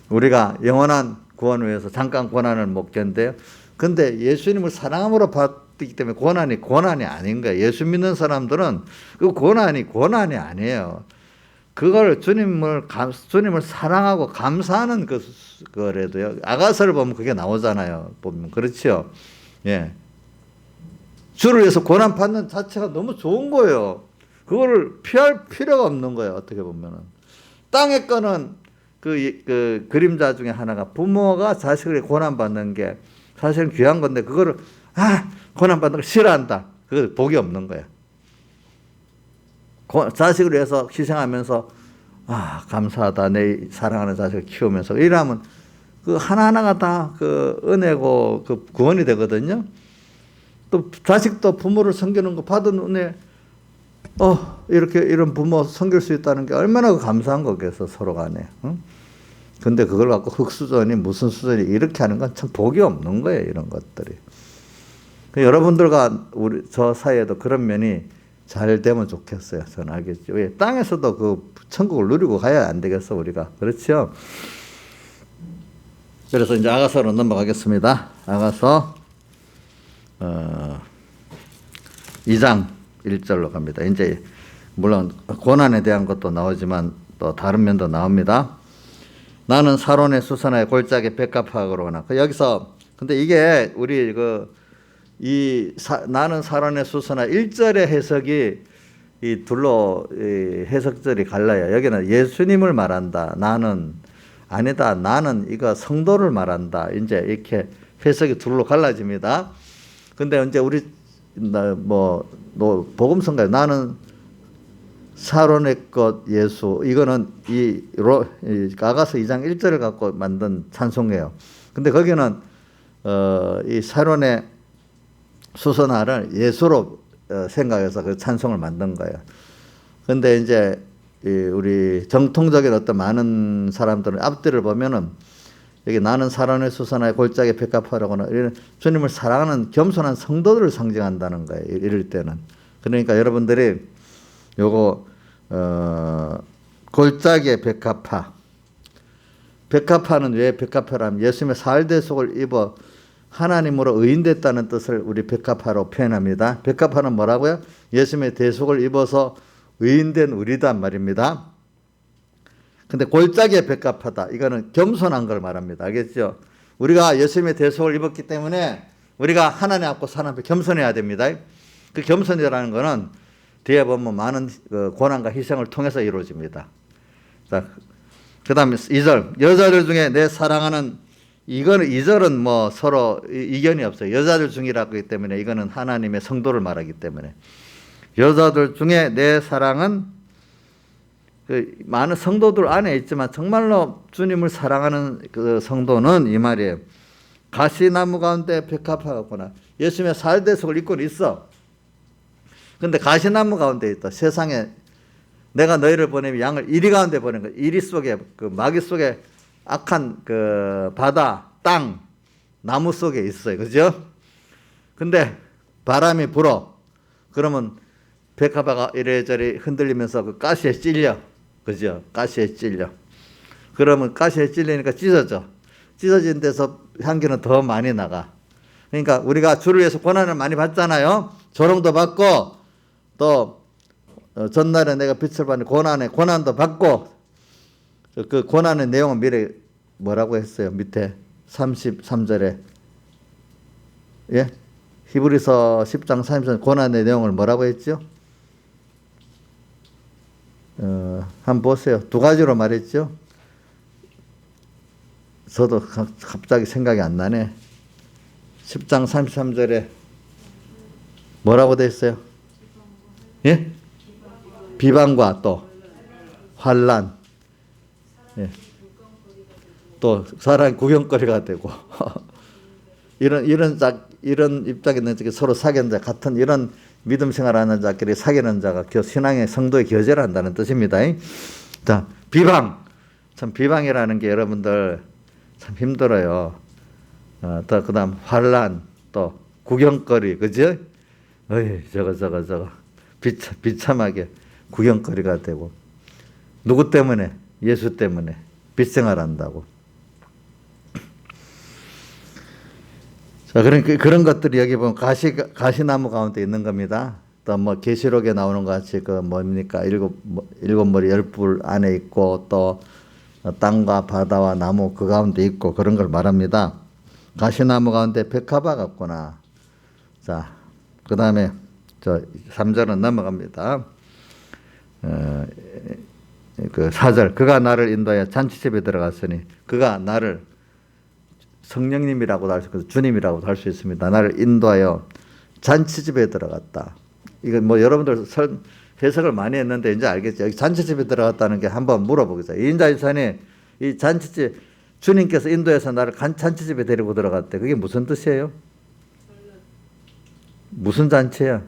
우리가 영원한 구원을 위해서 잠깐 고난을 못 견뎌요. 근데 예수님을 사랑함으로 받기 때문에 고난이 아닌 거예요. 예수 믿는 사람들은 그 고난이 아니에요. 그걸 주님을 사랑하고 감사하는 거래도요. 아가서를 보면 그게 나오잖아요. 보면 그렇죠. 예. 주를 위해서 고난 받는 자체가 너무 좋은 거예요. 그거를 피할 필요가 없는 거예요. 어떻게 보면은 땅에 거는 그 그림자 중에 하나가 부모가 자식을 고난 받는 게 사실은 귀한 건데 그거를 고난 받는 걸 싫어한다. 그거 복이 없는 거예요. 자식을 위해서 희생하면서 감사하다. 내 사랑하는 자식을 키우면서 이러면 그 하나하나가 다 은혜고 구원이 되거든요. 또 자식도 부모를 섬기는 거 받은 은혜 이렇게 이런 부모 섬길 수 있다는 게 얼마나 감사한 거겠어, 서로 간에. 응? 근데 그걸 갖고 흙수저니 무슨 수저니 이렇게 하는 건 참 복이 없는 거예요, 이런 것들이. 여러분들과 저 사이에도 그런 면이 잘 되면 좋겠어요. 저는 알겠죠. 왜? 땅에서도 그 천국을 누리고 가야 안 되겠어, 우리가. 그렇죠? 그래서 이제 아가서로 넘어가겠습니다. 아가서 2장 1절로 갑니다. 이제 물론 고난에 대한 것도 나오지만 또 다른 면도 나옵니다. 나는 사론의 수선화의 골짜기 백합화로구나. 여기서 근데 이게 우리 나는 사론의 수선화 1절의 해석이 이 둘로 해석절이 갈라요. 여기는 예수님을 말한다. 나는 아니다. 나는 이거 성도를 말한다. 이제 이렇게 해석이 둘로 갈라집니다. 근데 이제 우리 복음성가에 나는 사론의 것 예수, 이거는 이 아가서 2장 1절을 갖고 만든 찬송이에요. 근데 거기는 이 사론의 수선화를 예수로 생각해서 그 찬송을 만든 거예요. 근데 이제 우리 정통적인 어떤 많은 사람들은 앞뒤를 보면은 여기 나는 사론의 수선화의 골짜기 백합화라고는 이런 주님을 사랑하는 겸손한 성도들을 상징한다는 거예요. 이럴 때는. 그러니까 여러분들이 요거 골짜기의 백합화. 백합화는 왜 백합화라면 예수님의 살대속을 입어 하나님으로 의인됐다는 뜻을 우리 백합화로 표현합니다. 백합화는 뭐라고요? 예수님의 대속을 입어서 의인된 우리단 말입니다. 근데 골짜기의 백합화다. 이거는 겸손한 걸 말합니다. 알겠죠? 우리가 예수님의 대속을 입었기 때문에 우리가 하나님 앞고 사람 앞에 겸손해야 됩니다. 그 겸손이라는 거는 뒤에 보면 많은 고난과 희생을 통해서 이루어집니다. 자, 그 다음에 2절. 여자들 중에 내 사랑하는, 이거는 2절은 뭐 서로 이견이 없어요. 여자들 중이라고 하기 때문에 이거는 하나님의 성도를 말하기 때문에. 여자들 중에 내 사랑은 그 많은 성도들 안에 있지만 정말로 주님을 사랑하는 그 성도는 이 말이에요. 가시나무 가운데 백합화구나. 예수님의 살대속을 입고는 있어. 근데 가시나무 가운데 있다. 세상에 내가 너희를 보내면 양을 이리 가운데 보낸 거야. 이리 속에 그 마귀 속에 악한 그 바다, 땅, 나무 속에 있어요. 그죠? 근데 바람이 불어. 그러면 백합화가 이래저래 흔들리면서 그 가시에 찔려. 그죠? 가시에 찔려. 그러면 가시에 찔리니까 찢어져. 찢어진 데서 향기는 더 많이 나가. 그러니까 우리가 주를 위해서 고난을 많이 받잖아요. 조롱도 받고 또 전날에 내가 빛을 받는 고난도 받고 그 고난의 내용은 미래 뭐라고 했어요? 밑에 33절에 예? 히브리서 10장 33절 고난의 내용을 뭐라고 했죠? 한번 보세요. 두 가지로 말했죠. 저도 갑자기 생각이 안 나네. 10장 33절에 뭐라고 돼 있어요? 예? 비방과 또 환난, 예. 또 사람이 구경거리가 되고 이런 입장에 있는 서로 사귀는 자 같은 이런 믿음 생활하는 자끼리 사귀는 자가 신앙의 성도의 교제를 한다는 뜻입니다. 자, 비방. 참 비방이라는 게 여러분들 참 힘들어요. 또 그다음 환난, 또 구경거리, 그죠? 저거 비참하게 구경거리가 되고 누구 때문에? 예수 때문에 빚생활한다고. 자, 그런 것들이 여기 보면 가시나무 가운데 있는 겁니다. 또 뭐 계시록에 나오는 것 같이 그 뭡니까? 일곱 머리 열불 안에 있고 또 땅과 바다와 나무 그 가운데 있고 그런 걸 말합니다. 가시나무 가운데 백합화 같구나. 자, 그 다음에 저 3절은 넘어갑니다. 그 4절. 그가 나를 인도하여 잔치집에 들어갔으니 그가 나를 성령님이라고도 할 수 있고 주님이라고도 할 수 있습니다. 나를 인도하여 잔치집에 들어갔다. 이건 뭐 여러분들 해석을 많이 했는데 이제 알겠죠. 여기 잔치집에 들어갔다는 게 한번 물어보겠어요. 인자유산이 이 잔치집 주님께서 인도해서 나를 잔치집에 데리고 들어갔대. 그게 무슨 뜻이에요? 무슨 잔치야?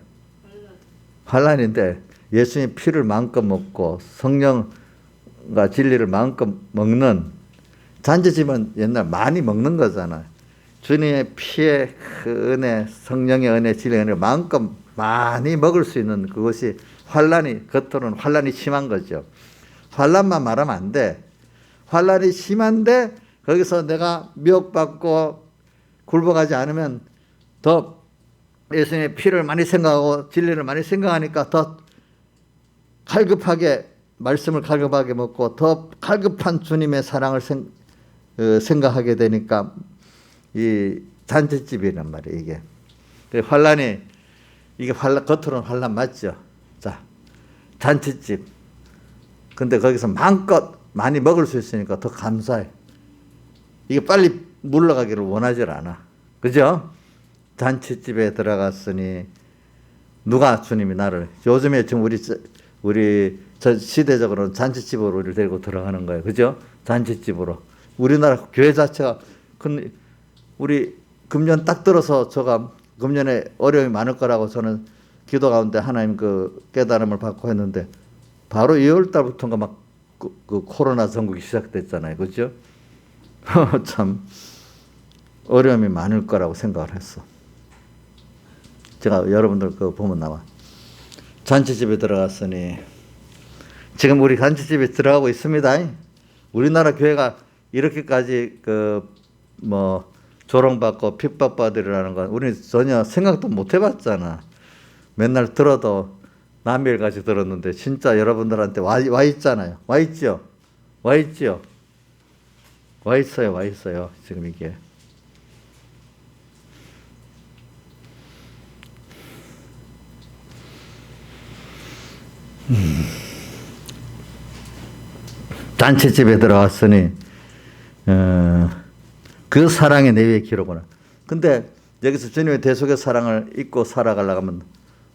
환란인데 예수님의 피를 마음껏 먹고 성령과 진리를 마음껏 먹는 잔치집은 옛날 많이 먹는 거잖아요. 주님의 피의 그 은혜, 성령의 은혜, 진리의 은혜를 마음껏 많이 먹을 수 있는 그것이 환란이, 겉으로는 환란이 심한 거죠. 환란만 말하면 안 돼. 환란이 심한데 거기서 내가 미혹받고 굴복하지 않으면 더 예수님의 피를 많이 생각하고 진리를 많이 생각하니까 더 갈급하게 말씀을 갈급하게 먹고 더 갈급한 주님의 사랑을 생각하게 되니까 이 잔치집이란 말이에요. 이게 환란이 이게 겉으로는 환란 맞죠. 자, 잔치집. 근데 거기서 마음껏 많이 먹을 수 있으니까 더 감사해. 이게 빨리 물러가기를 원하지 않아. 그죠? 잔치집에 들어갔으니 누가 주님이 나를 요즘에 지금 우리 저 시대적으로는 잔치집으로 우리를 데리고 들어가는 거예요. 그죠? 잔치집으로. 우리나라 교회 자체가 우리 금년 딱 들어서 제가 금년에 어려움이 많을 거라고 저는 기도 가운데 하나님 그 깨달음을 받고 했는데 바로 2월 달부터인가 막 그 코로나 전국이 시작됐잖아요. 그죠? 참 어려움이 많을 거라고 생각을 했어. 제가 여러분들 그거 보면 나와. 잔치집에 들어갔으니 지금 우리 잔치집에 들어가고 있습니다. 우리나라 교회가 이렇게까지 조롱받고 핍박받으리라는 건 우리 전혀 생각도 못 해봤잖아. 맨날 들어도 남일같이 들었는데 진짜 여러분들한테 와 있잖아요. 와 있죠? 와 있죠? 와 있어요. 지금 이게. 잔치집에 들어왔으니 그 사랑이 내 위에 기록구나. 근데 여기서 주님의 대속의 사랑을 잊고 살아가려고 하면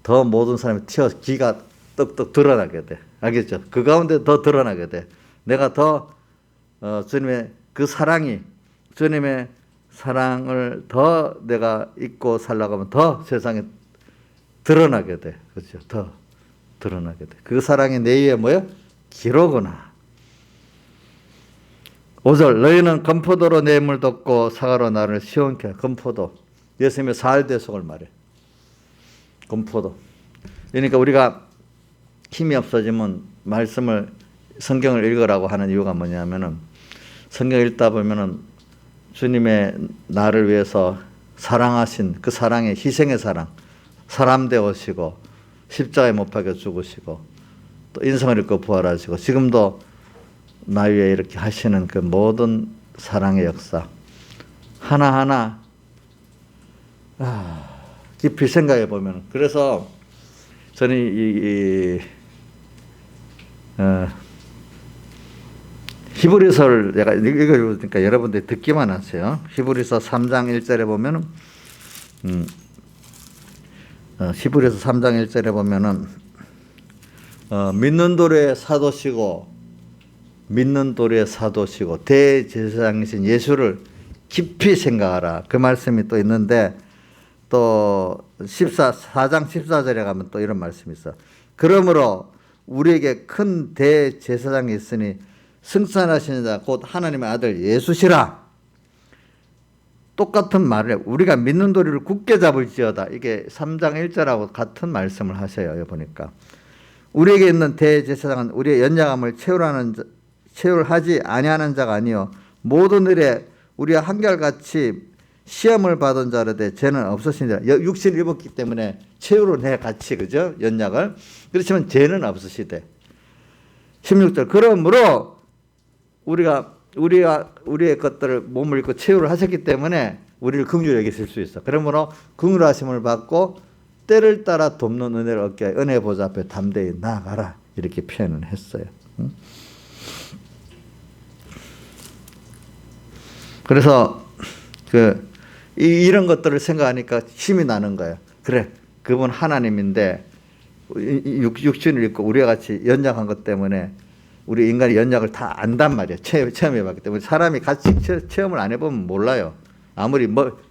더 모든 사람이 기가 떡떡 드러나게 돼. 알겠죠? 그 가운데 더 드러나게 돼. 내가 더 주님의 그 사랑이 주님의 사랑을 더 내가 잊고 살려고 하면 더 세상에 드러나게 돼. 그렇죠? 더 드러나게 돼. 그 사랑이 내 위에 뭐야? 기록구나. 5절 너희는 건포도로 내 힘을 덮고 사과로 나를 시원케 해. 건포도. 예수님의 사활대속을 말해. 건포도. 그러니까 우리가 힘이 없어지면 성경을 읽으라고 하는 이유가 뭐냐면은 성경 읽다 보면은 주님의 나를 위해서 사랑하신 그 사랑의 희생의 사람 되오시고 십자가에 못 박혀 죽으시고 또 인성을 잃고 부활하시고 지금도 나 위에 이렇게 하시는 그 모든 사랑의 역사 하나하나 깊이 생각해 보면 그래서 저는 히브리서를 내가 읽어보니까 여러분들이 듣기만 하세요. 히브리서 3장 1절에 보면은 히브리서 3장 1절에 보면은 믿는 도리의 사도시고 대제사장이신 예수를 깊이 생각하라. 그 말씀이 또 있는데 또 4장 14절에 가면 또 이런 말씀이 있어. 그러므로 우리에게 큰 대제사장이 있으니 승천하신 자 곧 하나님의 아들 예수시라. 똑같은 말을 우리가 믿는 도리를 굳게 잡을지어다. 이게 3장 1절하고 같은 말씀을 하셔요. 여기 보니까. 우리에게 있는 대제사장은 우리의 연약함을 채울하지 아니하는 자가 아니요 모든 일에 우리와 한결같이 시험을 받은 자라되 죄는 없으시니라. 육신을 입었기 때문에 채우는 해 같이 그죠? 연약을. 그렇지만 죄는 없으시되. 16절 그러므로 우리의 것들을 몸을 입고 채우를 하셨기 때문에 우리를 긍휼히 여기실 수 있어. 그러므로 긍휼하심을 받고 때를 따라 돕는 은혜를 얻게 하여 은혜 보좌 앞에 담대히 나아가라. 이렇게 표현을 했어요. 그래서 이런 것들을 생각하니까 힘이 나는 거예요. 그래, 그분 하나님인데 육신을 입고 우리와 같이 연약한 것 때문에 우리 인간이 연약을 다 안단 말이에요. 체험해봤기 때문에 사람이 같이 체험을 안 해보면 몰라요. 아무리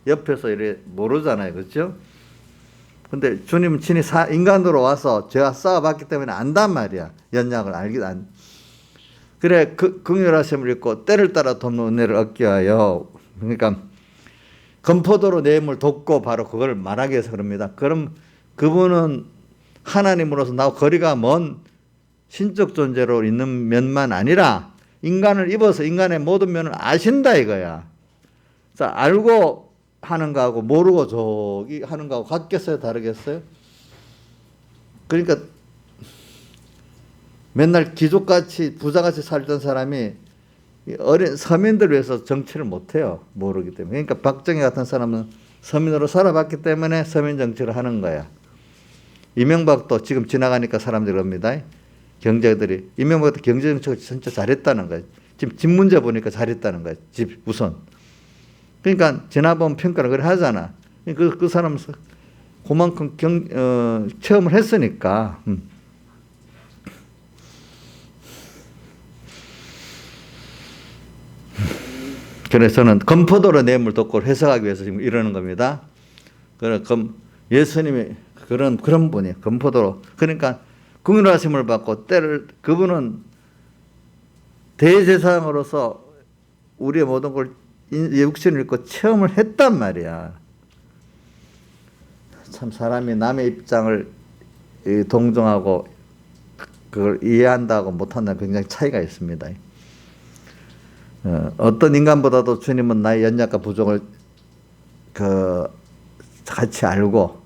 옆에서 이래 모르잖아요, 그렇죠? 근데 주님은 친히 인간으로 와서 죄와 싸워봤기 때문에 안단 말이야. 연약을 알기도 안. 그래, 긍휼하심을 입고 때를 따라 돕는 은혜를 얻기 위하여. 그러니까 건포도로 내 힘을 돕고 바로 그걸 말하기 위해서 그럽니다. 그럼 그분은 하나님으로서 나와 거리가 먼 신적 존재로 있는 면만 아니라 인간을 입어서 인간의 모든 면을 아신다 이거야. 자, 알고 하는 거하고 모르고 저기 하는 거하고 같겠어요? 다르겠어요? 그러니까 맨날 귀족같이 부자같이 살던 사람이 어린 서민들 위해서 정치를 못해요. 모르기 때문에. 그러니까 박정희 같은 사람은 서민으로 살아봤기 때문에 서민 정치를 하는 거야. 이명박도 지금 지나가니까 사람들이 그럽니다. 경제들이. 이명박도 경제 정책을 진짜 잘했다는 거예요. 지금 집 문제 보니까 잘했다는 거예요. 집 우선. 그러니까 지나보면 평가를 그래 하잖아. 그 사람은 그만큼 체험을 했으니까. 그래서 저는 건포도로 내 힘을 돕고 해석하기 위해서 지금 이러는 겁니다. 예수님이 그런 분이에요. 건포도로. 그러니까 긍휼하심을 받고 그분은 대제사장으로서 우리의 모든 걸 육신을 입고 체험을 했단 말이야. 참 사람이 남의 입장을 동정하고 그걸 이해한다고 못한다는 굉장히 차이가 있습니다. 어떤 인간보다도 주님은 나의 연약과 부족을 같이 알고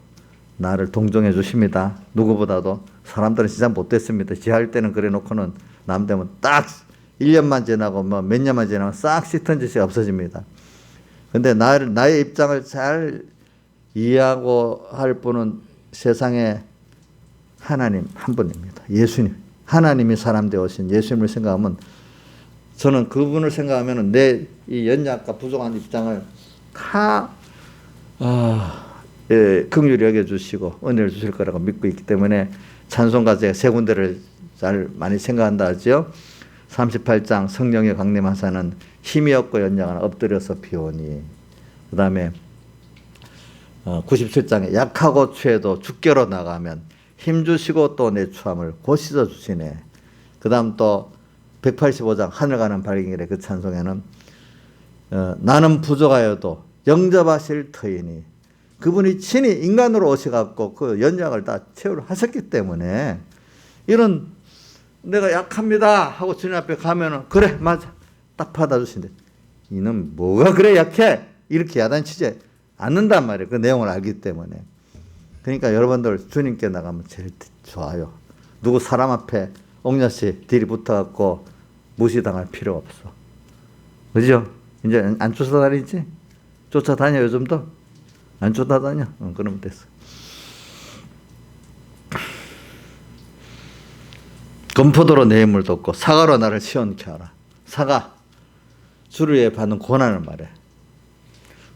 나를 동정해 주십니다. 누구보다도. 사람들은 진짜 못됐습니다. 지할 때는 그래 놓고는 남 되면 딱 1년만 지나고 뭐 몇 년만 지나면 싹 씻은 짓이 없어집니다. 근데 나의 입장을 잘 이해하고 할 분은 세상에 하나님 한 분입니다. 예수님. 하나님이 사람 되어오신 예수님을 생각하면 저는 그분을 생각하면 내 이 연약과 부족한 입장을 다 긍휼히 여겨주시고 은혜를 주실 거라고 믿고 있기 때문에 찬송가 제가 세 군데를 잘 많이 생각한다 하죠. 38장 성령의 강림하사는 힘이 없고 연약한 엎드려서 비오니. 그 다음에 97장에 약하고 취해도 죽게로 나가면 힘주시고 또 내 추함을 곧 씻어주시네. 그 다음 또 185장 하늘 가는 발길의 그 찬송에는 나는 부족하여도 영접하실 터이니. 그분이 친히 인간으로 오셔갖고 그 연약을 다 채우려 하셨기 때문에 이런 내가 약합니다 하고 주님 앞에 가면은 그래 맞아 딱 받아주신대. 이는 뭐가 그래 약해? 이렇게 야단치지 않는단 말이에요. 그 내용을 알기 때문에. 그러니까 여러분들 주님께 나가면 제일 좋아요. 누구 사람 앞에 옥녀씨 딜이 붙어갖고 무시당할 필요 없어. 그죠? 이제 안 쫓아다니지? 쫓아다녀 요즘도? 안 쫓아다녀? 그러면 됐어. 건포도로 내 힘을 돕고 사과로 나를 시원케 하라. 사과. 주를 위해 받는 고난을 말해.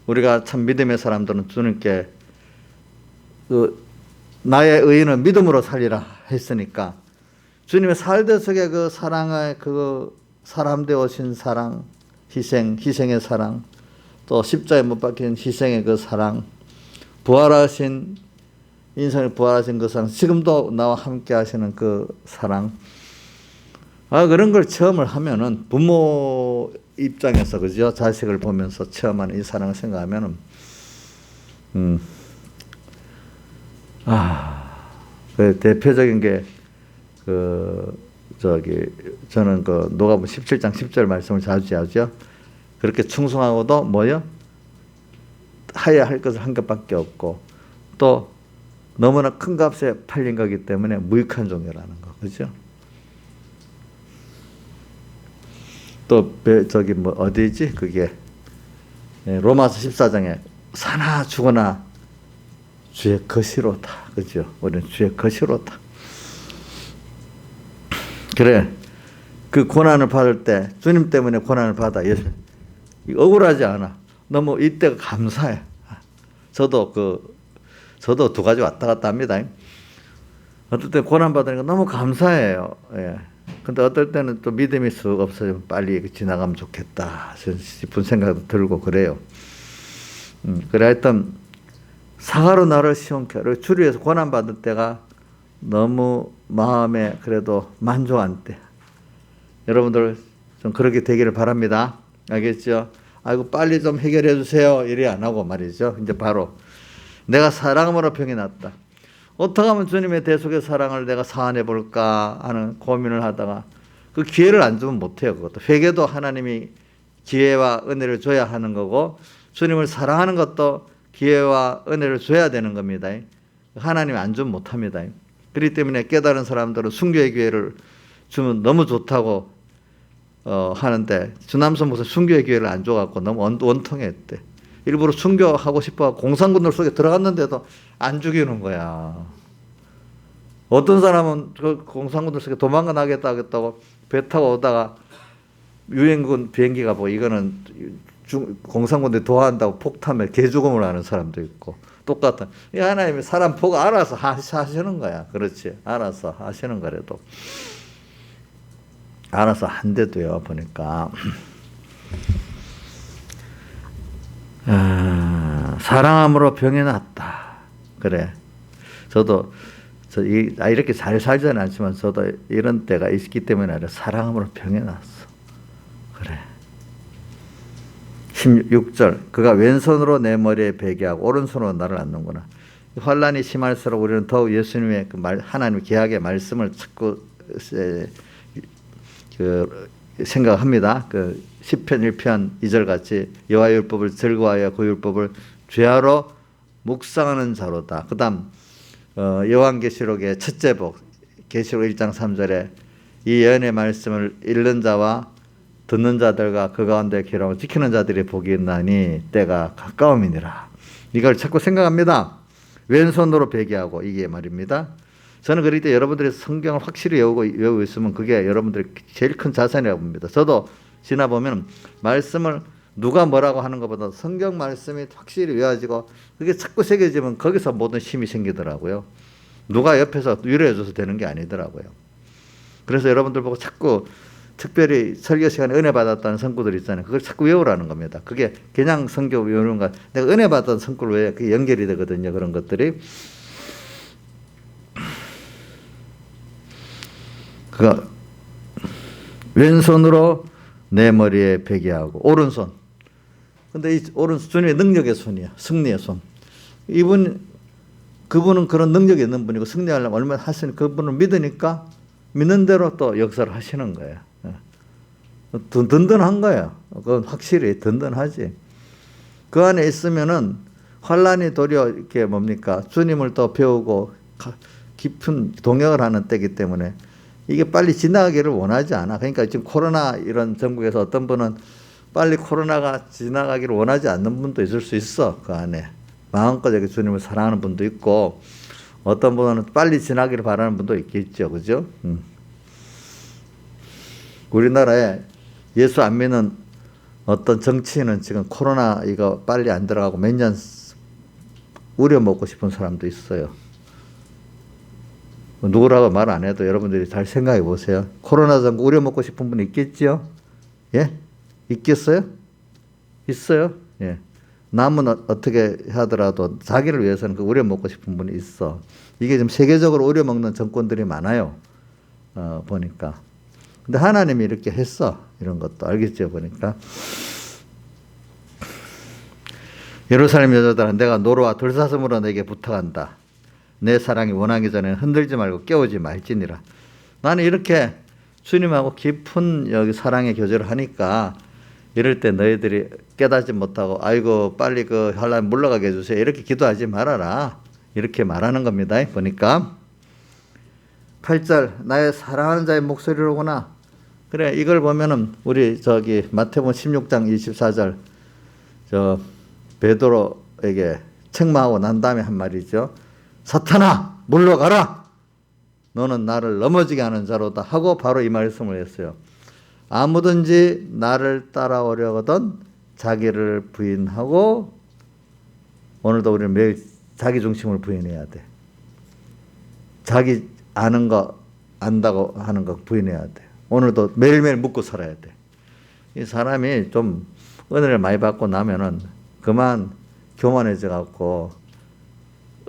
우리가 참 믿음의 사람들은 주님께 나의 의인은 믿음으로 살리라 했으니까 주님의 살대 속에 그 사랑의 그 사람 되어신 사랑, 희생의 사랑, 또 십자에 못 박힌 희생의 그 사랑, 부활하신 인생을 부활하신 그 사랑, 지금도 나와 함께 하시는 그 사랑. 그런 걸 체험을 하면은 부모 입장에서 그죠? 자식을 보면서 체험하는 이 사랑을 생각하면은 그 대표적인 게 저는 그 누가복음 17장 10절 말씀을 자주 하죠. 그렇게 충성하고도 뭐요? 하야 할 것을 한 것밖에 없고 또 너무나 큰 값에 팔린 거기 때문에 무익한 종이라는 거, 그죠? 또 어디지? 그게 로마서 14장에 사나 죽으나 주의 것이로다, 그죠? 우리는 주의 것이로다. 그래, 그 고난을 받을 때 주님 때문에 고난을 받아. 예수 억울하지 않아. 너무 이때가 감사해. 저도 두 가지 왔다 갔다 합니다. 어떨 때 고난 받으니까 너무 감사해요. 예. 근데 어떨 때는 또 믿음이 쑥 없어지면 빨리 지나가면 좋겠다 싶은 생각도 들고 그래요. 그래 하여튼 사과로 나를 시원케 하라. 주리에서 고난받을 때가 너무 마음에 그래도 만족한 때. 여러분들 좀 그렇게 되기를 바랍니다. 알겠죠? 아이고 빨리 좀 해결해 주세요. 이래 안 하고 말이죠. 이제 바로 내가 사랑으로 병이 났다. 어떻게 하면 주님의 대속의 사랑을 내가 사안해 볼까 하는 고민을 하다가 그 기회를 안 주면 못해요. 그것도 회개도 하나님이 기회와 은혜를 줘야 하는 거고 주님을 사랑하는 것도 기회와 은혜를 줘야 되는 겁니다. 하나님이 안 주면 못합니다. 그렇기 때문에 깨달은 사람들은 순교의 기회를 주면 너무 좋다고 하는데 주남선 목사 순교의 기회를 안 줘갖고 너무 원통했대. 일부러 순교하고 싶어 공산군들 속에 들어갔는데도 안 죽이는 거야. 어떤 사람은 그 공산군들 속에 도망가 나겠다고 배 타고 오다가 유엔군 비행기가 뭐 이거는 공산군들이 도와한다고 폭탄에 개죽음을 하는 사람도 있고 똑같은. 이 하나님이 사람 보고 알아서 하시는 거야. 그렇지. 알아서 하시는 거래도. 알아서 한대도요. 보니까. 사랑함으로 병이 났다. 그래. 저도 이렇게 잘 살지는 않지만 저도 이런 때가 있기 때문에 아니라 사랑함으로 병이 났어. 그래. 16절 그가 왼손으로 내 머리에 베게 하고 오른손으로 나를 안는구나. 환난이 심할수록 우리는 더욱 예수님의 하나님의 계약의 말씀을 자꾸 생각합니다. 그 시편 1편 2절 같이 여호와의 율법을 즐거워하여 그 율법을 죄하러 묵상하는 자로다. 그 다음 요한계시록의 첫째 복 계시록 1장 3절에 이 예언의 말씀을 읽는 자와 듣는 자들과 그 가운데 기록을 지키는 자들이 복이 있나니 때가 가까움이니라. 이걸 자꾸 생각합니다. 왼손으로 베게 하고 이게 말입니다. 저는 그럴 때 여러분들이 성경을 확실히 외우고 있으면 그게 여러분들의 제일 큰 자산이라고 봅니다. 저도 지나보면 말씀을 누가 뭐라고 하는 것보다 성경 말씀이 확실히 외워지고 그게 자꾸 새겨지면 거기서 모든 힘이 생기더라고요. 누가 옆에서 위로해줘서 되는 게 아니더라고요. 그래서 여러분들 보고 자꾸 특별히 설교 시간에 은혜 받았다는 성구들 있잖아요. 그걸 자꾸 외우라는 겁니다. 그게 그냥 성경 외우는 거 내가 은혜 받았던 성구를 왜 그게 연결이 되거든요. 그런 것들이. 그가 왼손으로 내 머리에 베게 하고 오른손. 근데 이 오른손 주님의 능력의 손이야. 승리의 손. 그분은 그런 능력이 있는 분이고 승리하려면 얼마나 하시는 그분을 믿으니까 믿는 대로 또 역사를 하시는 거예요. 든든한 거예요. 그건 확실히 든든하지. 그 안에 있으면은 환란이 도리어 이렇게 뭡니까 주님을 또 배우고 깊은 동역을 하는 때이기 때문에 이게 빨리 지나가기를 원하지 않아. 그러니까 지금 코로나 이런 전국에서 어떤 분은 빨리 코로나가 지나가기를 원하지 않는 분도 있을 수 있어. 그 안에 마음껏 이렇게 주님을 사랑하는 분도 있고 어떤 분은 빨리 지나기를 바라는 분도 있겠죠. 그죠? 우리나라에 예수 안 믿는 어떤 정치인은 지금 코로나 이거 빨리 안 들어가고 몇 년 우려 먹고 싶은 사람도 있어요. 누구라고 말 안 해도 여러분들이 잘 생각해 보세요. 코로나 전국 우려 먹고 싶은 분 있겠죠? 예? 있겠어요? 있어요? 예. 남은 어떻게 하더라도 자기를 위해서는 그 우려 먹고 싶은 분이 있어. 이게 지금 세계적으로 우려 먹는 정권들이 많아요. 보니까. 근데 하나님이 이렇게 했어. 이런 것도 알겠죠? 보니까. 예루살렘 여자들아 내가 노루와 들사슴으로 내게 부탁한다. 내 사랑이 원하기 전에 흔들지 말고 깨우지 말지니라. 나는 이렇게 주님하고 깊은 여기 사랑의 교제를 하니까 이럴 때 너희들이 깨닫지 못하고 아이고 빨리 그 환란 물러가게 해주세요. 이렇게 기도하지 말아라. 이렇게 말하는 겁니다. 보니까 8절 나의 사랑하는 자의 목소리로구나. 그래 이걸 보면은 우리 저기 마태복음 16장 24절 저 베드로에게 책망하고 난 다음에 한 말이죠. 사탄아 물러가라. 너는 나를 넘어지게 하는 자로다 하고 바로 이 말씀을 했어요. 아무든지 나를 따라오려거든 자기를 부인하고 오늘도 우리는 매일 자기 중심을 부인해야 돼. 자기 아는 거 안다고 하는 거 부인해야 돼. 오늘도 매일매일 묻고 살아야 돼. 이 사람이 좀 은혜를 많이 받고 나면은 그만 교만해져 갖고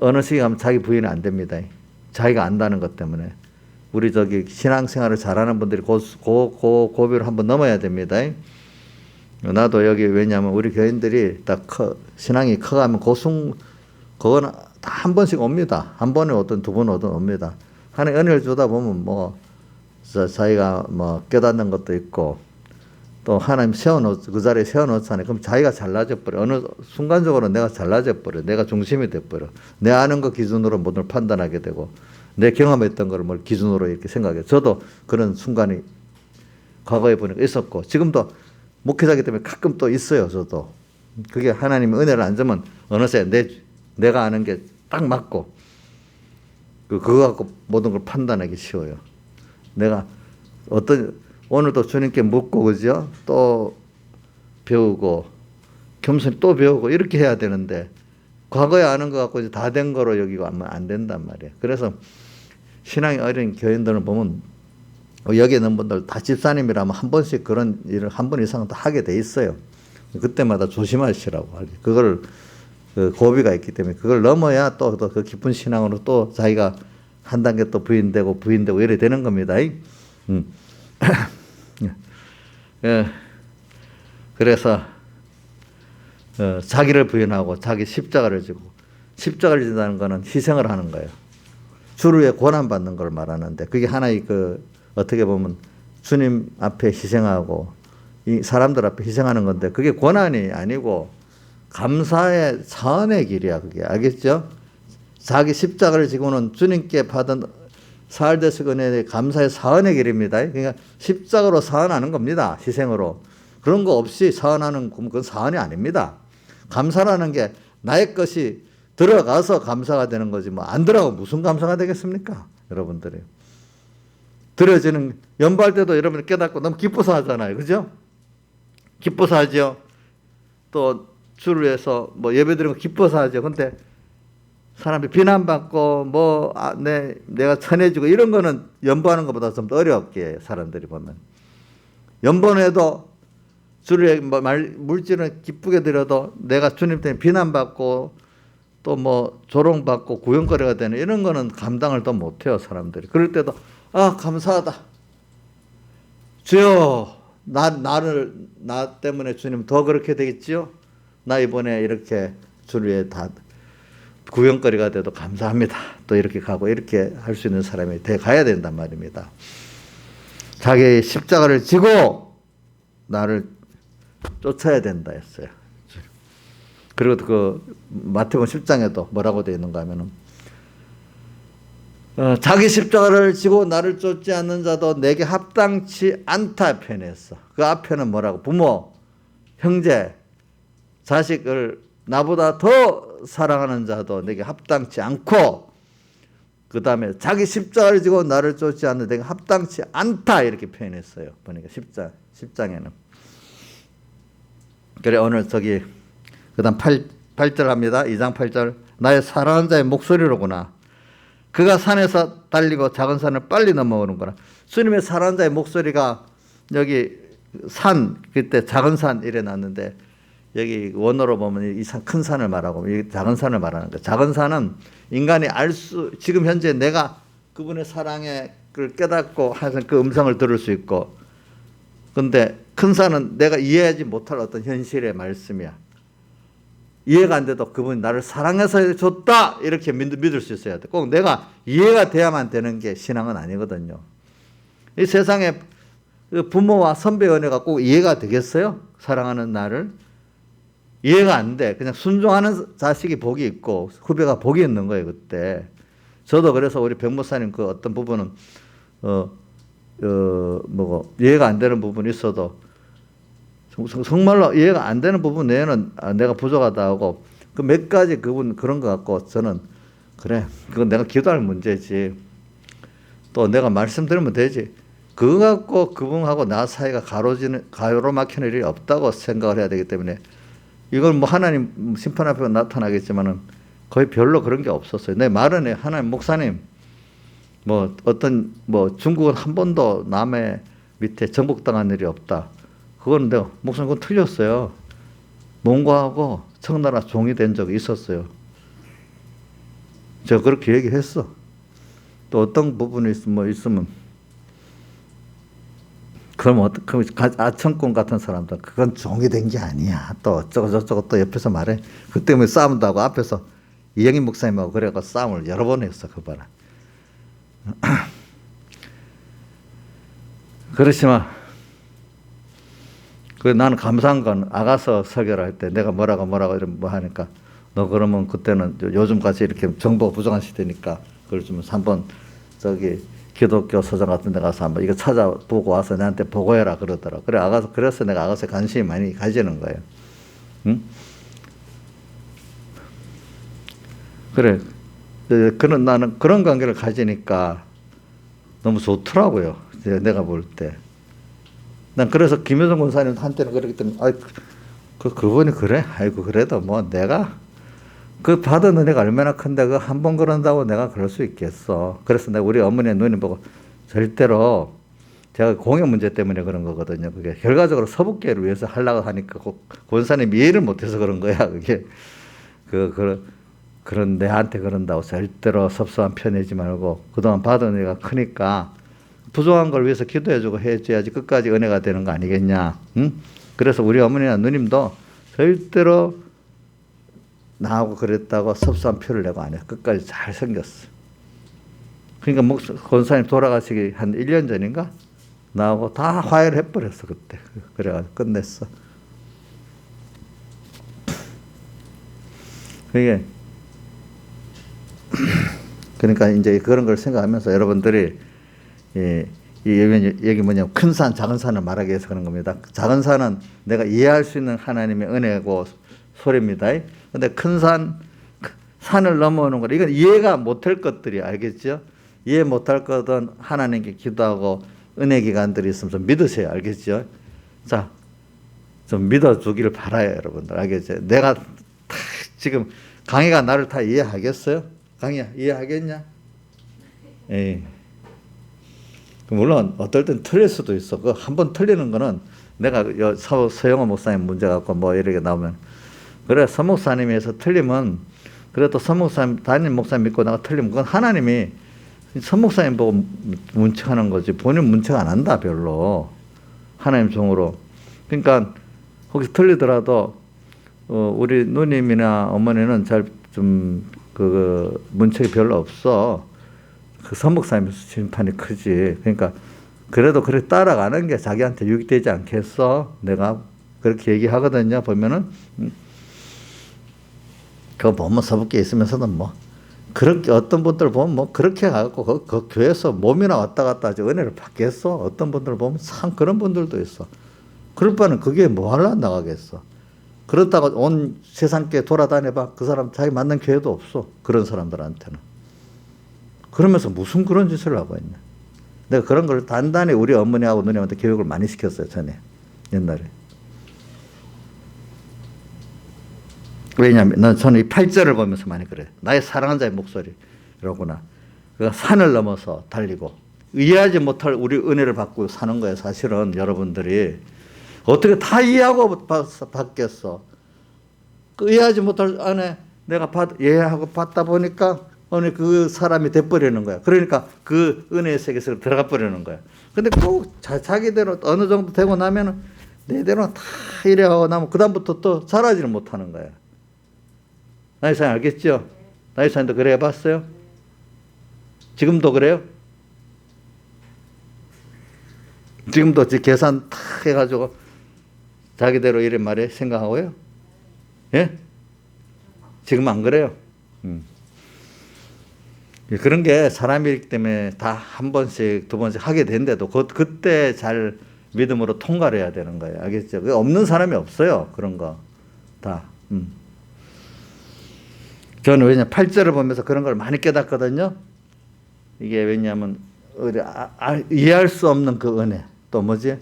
어느 시기 가면 자기 부인이 안 됩니다. 자기가 안다는 것 때문에. 우리 저기 신앙생활을 잘하는 분들이 고비를 한번 넘어야 됩니다. 나도 여기 왜냐하면 우리 교인들이 신앙이 커가면 그거는 다 한 번씩 옵니다. 한 번에 오든 두 번 오든 옵니다. 하나님 은혜를 주다 보면 자기가 깨닫는 것도 있고 또 하나님 그 자리에 세워놓잖아요. 그럼 자기가 잘나져 버려. 어느 순간적으로 내가 잘나져 버려. 내가 중심이 돼 버려. 내 아는 것 기준으로 모든 걸 판단하게 되고 내 경험했던 걸 뭘 기준으로 이렇게 생각해요. 저도 그런 순간이 과거에 보니까 있었고 지금도 목회자이기 때문에 가끔 또 있어요. 저도. 그게 하나님의 은혜를 안 주면 어느새 내가 아는 게 딱 맞고 그거 갖고 모든 걸 판단하기 쉬워요. 내가 오늘도 주님께 묻고 그죠? 또 배우고 겸손히 또 배우고 이렇게 해야 되는데 과거에 아는 것 갖고 이제 다 된 거로 여기고 하면 안 된단 말이에요. 그래서 신앙이 어린 교인들을 보면 여기 있는 분들 다 집사님이라면 한 번씩 그런 일을 한 번 이상은 다 하게 돼 있어요. 그때마다 조심하시라고. 그걸 그 고비가 있기 때문에 그걸 넘어야 또 그 깊은 신앙으로 또 자기가 한 단계 또 부인되고 이래 되는 겁니다. 그래서 자기를 부인하고 자기 십자가를 지고 십자가를 진다는 것은 희생을 하는 거예요. 주를 위해 고난 받는 걸 말하는데 그게 하나의 어떻게 보면 주님 앞에 희생하고 이 사람들 앞에 희생하는 건데 그게 고난이 아니고 감사의 사은의 길이야. 그게 알겠죠? 자기 십자가를 지고는 주님께 받은 사흘대식 은혜의 감사의 사은의 길입니다. 그러니까 십자가로 사은하는 겁니다. 희생으로. 그런 거 없이 사은하는 그건 사은이 아닙니다. 감사라는 게 나의 것이 들어가서 감사가 되는 거지 안 들어가고 무슨 감사가 되겠습니까? 여러분들이. 드려지는 연보할 때도 여러분이 깨닫고 너무 기뻐서 하잖아요. 그죠? 기뻐서 하죠. 또 주를 위해서 예배드리는 거 기뻐서 하죠. 근데 사람이 비난받고 내가 천해지고 이런 거는 연보하는 것보다 좀 더 어렵게 해요. 사람들이 보면. 연보는 해도 주를 위해 물질은 기쁘게 드려도 내가 주님 때문에 비난받고 또 조롱받고 구경거리가 되는 이런 거는 감당을 더 못해요. 사람들이. 그럴 때도 감사하다. 주여 나 때문에 주님 더 그렇게 되겠지요? 나 이번에 이렇게 주를 위해 다 구경거리가 돼도 감사합니다. 또 이렇게 가고 이렇게 할 수 있는 사람이 돼 가야 된단 말입니다. 자기의 십자가를 지고 나를 쫓아야 된다 했어요. 그리고 마태복음 10장에도 뭐라고 되어 있는가 하면은 자기 십자가를 지고 나를 쫓지 않는 자도 내게 합당치 않다 표현했어. 그 앞에는 뭐라고? 부모, 형제, 자식을 나보다 더 사랑하는 자도 내게 합당치 않고 그 다음에 자기 십자가를 지고 나를 쫓지 않는 내게 합당치 않다 이렇게 표현했어요. 보니까 10장에는. 그래 오늘 그 다음 8절 합니다. 2장 8절 나의 사랑하는 자의 목소리로구나. 그가 산에서 달리고 작은 산을 빨리 넘어오는구나. 주님의 사랑하는 자의 목소리가 여기 그때 작은 산 이래 놨는데 여기 원어로 보면 이 큰 산을 말하고 이 작은 산을 말하는 거예요. 작은 산은 인간이 지금 현재 내가 그분의 사랑을 깨닫고 항상 그 음성을 들을 수 있고 근데 큰 산은 내가 이해하지 못할 어떤 현실의 말씀이야. 이해가 안 돼도 그분이 나를 사랑해서 줬다 이렇게 믿을 수 있어야 돼. 꼭 내가 이해가 돼야만 되는 게 신앙은 아니거든요. 이 세상에 부모와 선배 연애가 꼭 이해가 되겠어요? 사랑하는 나를? 이해가 안 돼. 그냥 순종하는 자식이 복이 있고 후배가 복이 있는 거예요. 그때. 저도 그래서 우리 백목사님 어떤 부분은 이해가 안 되는 부분이 있어도 정말로 이해가 안 되는 부분 내에는 내가 부족하다 하고 그 몇 가지 그런 거 갖고 저는 그래 그건 내가 기도할 문제지 또 내가 말씀드리면 되지 그거 갖고 그분하고 나 사이가 가로막히는 일이 없다고 생각을 해야 되기 때문에 이건 하나님 심판 앞에 나타나겠지만은 거의 별로 그런 게 없었어요. 내 말은 하나님 목사님 중국은 한 번도 남의 밑에 정복당한 일이 없다. 그건 내가 목사님 그건 틀렸어요. 몽고하고 청나라 종이 된 적이 있었어요. 제가 그렇게 얘기했어. 또 어떤 부분이 있으면 그럼 아청꾼 같은 사람들 그건 종이 된 게 아니야. 또 어쩌고 저쩌고 또 옆에서 말해. 그 때문에 싸움도 하고 앞에서 이영희 목사님하고 그래가 싸움을 여러 번 했어. 그 봐라. 그렇지만 나는 감사한 건 아가서 설교를 할 때 내가 뭐라고 이런 뭐 하니까 너 그러면 그때는 요즘 같이 이렇게 정보가 부족한 시대니까 그걸 좀 한번 저기 기독교 서점 같은 데 가서 한번 이거 찾아보고 와서 나한테 보고해라 그러더라. 그래서 내가 아가서에 관심이 많이 가지는 거예요. 응? 그래. 나는 그런 관계를 가지니까 너무 좋더라고요. 내가 볼 때. 난 그래서 김효정 권사님 한테는 그랬기 때문에, 그분이 그래? 아이고, 그래도 뭐 내가 그 받은 은혜가 얼마나 큰데 그 한 번 그런다고 내가 그럴 수 있겠어. 그래서 내가 우리 어머니의 누님 보고 절대로 제가 공연 문제 때문에 그런 거거든요. 그게 결과적으로 서북교회를 위해서 하려고 하니까 권사님 이해를 못해서 그런 거야. 그게 그런 내한테 그런다고 절대로 섭섭한 편이지 말고 그동안 받은 은혜가 크니까 부족한 걸 위해서 기도해주고 해줘야지 끝까지 은혜가 되는 거 아니겠냐. 응? 그래서 우리 어머니나 누님도 절대로 나하고 그랬다고 섭섭한 표를 내고 안 해. 끝까지 잘 생겼어. 그러니까 권사님 돌아가시기 한 1년 전인가? 나하고 다 화해를 해버렸어, 그때. 그래가지고 끝냈어. 그러니까 이제 그런 걸 생각하면서 여러분들이 여기 뭐냐면 큰 산, 작은 산을 말하기 위해서 그런 겁니다. 작은 산은 내가 이해할 수 있는 하나님의 은혜고 소리입니다. 근데 큰 산을 넘어오는 거, 이건 이해가 못할 것들이 알겠죠? 이해 못할 것은 하나님께 기도하고 은혜 기간들이 있으면 좀 믿으세요. 알겠죠? 자, 좀 믿어주기를 바라요, 여러분들. 알겠죠? 내가 지금 강희가 나를 다 이해하겠어요? 강희야, 이해하겠냐? 에이. 물론 어떨 땐 틀릴 수도 있어. 그 한 번 틀리는 거는 내가 서영호 목사님 문제 갖고 뭐 이렇게 나오면 그래 서 목사님에서 틀리면 그래도 서 목사님 담임 목사님 믿고 내가 틀리면 그건 하나님이 서 목사님 보고 문책하는 거지 본인 문책 안 한다 별로 하나님 종으로. 그러니까 혹시 틀리더라도 우리 누님이나 어머니는 잘 좀 문책이 별로 없어. 그 서목사님의 심판이 크지. 그러니까 그래도 그렇게 따라가는 게 자기한테 유익 되지 않겠어? 내가 그렇게 얘기하거든요. 보면은 그거 보면 서북교에 있으면서도 뭐 그렇게 어떤 분들 보면 뭐 그렇게 가고 그 교회에서 몸이나 왔다 갔다 하지 은혜를 받겠어? 어떤 분들 보면 참 그런 분들도 있어. 그럴 바는 그게 뭐 하려고 나가겠어? 그렇다고 온 세상께 돌아다녀봐. 그 사람 자기 맞는 교회도 없어. 그런 사람들한테는. 그러면서 무슨 그런 짓을 하고 있냐. 내가 그런 걸 단단히 우리 어머니하고 누님한테 교육을 많이 시켰어요. 전에. 옛날에. 왜냐하면 저는 이 8절을 보면서 많이 그래요. 나의 사랑하는 자의 목소리로구나. 그가 산을 넘어서 달리고 이해하지 못할 우리 은혜를 받고 사는 거예요. 사실은 여러분들이. 어떻게 다 이해하고 받겠어. 이해하지 못할 안에 내가 이해하고 받다 보니까 어느 그 사람이 돼버리는 거야. 그러니까 그 은혜의 세계에서 들어가 버리는 거야. 근데 꼭 자기대로 어느 정도 되고 나면은 내대로 다 이래하고 나면 그다음부터 또 잘하지를 못하는 거야. 나이사님 알겠죠? 나이사님도 그래 해봤어요? 지금도 그래요? 지금도 계산 탁 해가지고 자기대로 이래 말해 생각하고요? 예? 지금 안 그래요? 그런 게 사람이기 때문에 다 한 번씩 두 번씩 하게 된대도 그때 잘 믿음으로 통과를 해야 되는 거예요. 알겠죠? 없는 사람이 없어요. 그런 거 다. 저는 왜냐면 8절을 보면서 그런 걸 많이 깨닫거든요. 이게 왜냐하면 이해할 수 없는 그 은혜. 또 뭐지?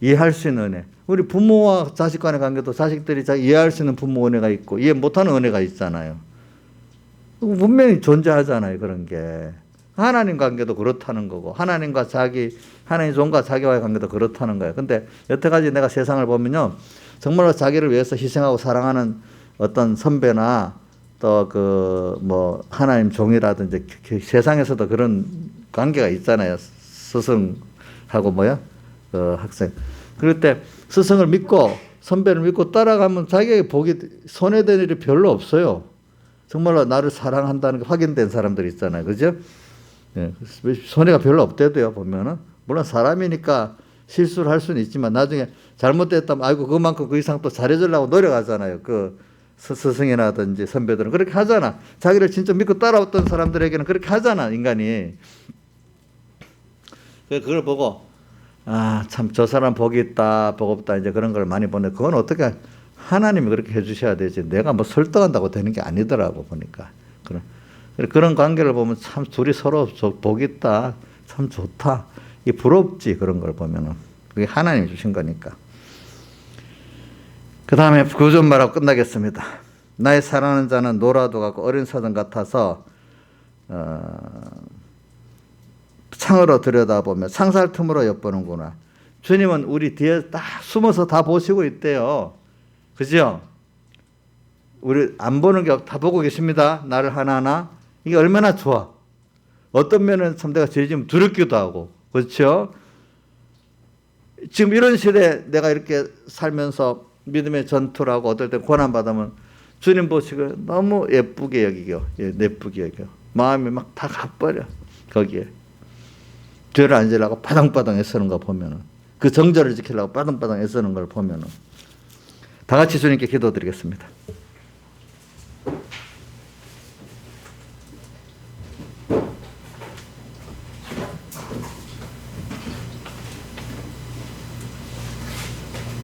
이해할 수 있는 은혜. 우리 부모와 자식 간의 관계도 자식들이 이해할 수 있는 부모 은혜가 있고 이해 못하는 은혜가 있잖아요. 분명히 존재하잖아요. 그런 게. 하나님 관계도 그렇다는 거고 하나님과 하나님 종과 자기와의 관계도 그렇다는 거예요. 근데 여태까지 내가 세상을 보면요. 정말로 자기를 위해서 희생하고 사랑하는 어떤 선배나 또 그 뭐 하나님 종이라든지 세상에서도 그런 관계가 있잖아요. 스승하고 뭐야? 학생. 그럴 때 스승을 믿고 선배를 믿고 따라가면 자기에게 복이 손해된 일이 별로 없어요. 정말로 나를 사랑한다는 게 확인된 사람들 있잖아요. 그죠? 예, 손해가 별로 없대도요, 보면은. 물론 사람이니까 실수를 할 수는 있지만 나중에 잘못됐다면 아이고 그만큼 그 이상 또 잘해주려고 노력하잖아요. 그 스승이라든지 선배들은 그렇게 하잖아. 자기를 진짜 믿고 따라왔던 사람들에게는 그렇게 하잖아, 인간이. 그걸 보고 아, 참 저 사람 복이 있다, 복 없다 이제 그런 걸 많이 보는데 그건 어떻게 하나님이 그렇게 해주셔야 되지. 내가 뭐 설득한다고 되는 게 아니더라고 보니까. 그런 관계를 보면 참 둘이 서로 복 있다, 참 좋다. 이 부럽지 그런 걸 보면은. 그게 하나님이 주신 거니까. 그 다음에 구전 말하고 끝나겠습니다. 나의 사랑하는 자는 노라도 같고 어린 사슴 같아서 창으로 들여다보면 상살 틈으로 엿보는구나. 주님은 우리 뒤에 딱 숨어서 다 보시고 있대요. 그죠? 우리 안 보는 게 다 보고 계십니다. 나를 하나하나. 이게 얼마나 좋아. 어떤 면은 참 내가 죄 지으면 두렵기도 하고. 그렇죠? 지금 이런 시대에 내가 이렇게 살면서 믿음의 전투를 하고 어떨 때 고난받으면 주님 보시고 너무 예쁘게 여기고, 예쁘게 여기고. 마음이 막 다 가버려. 거기에. 죄를 안 지으려고 바당바당 애쓰는 거 보면은. 그 정절을 지키려고 바당바당 애쓰는 걸 보면은. 다 같이 주님께 기도드리겠습니다.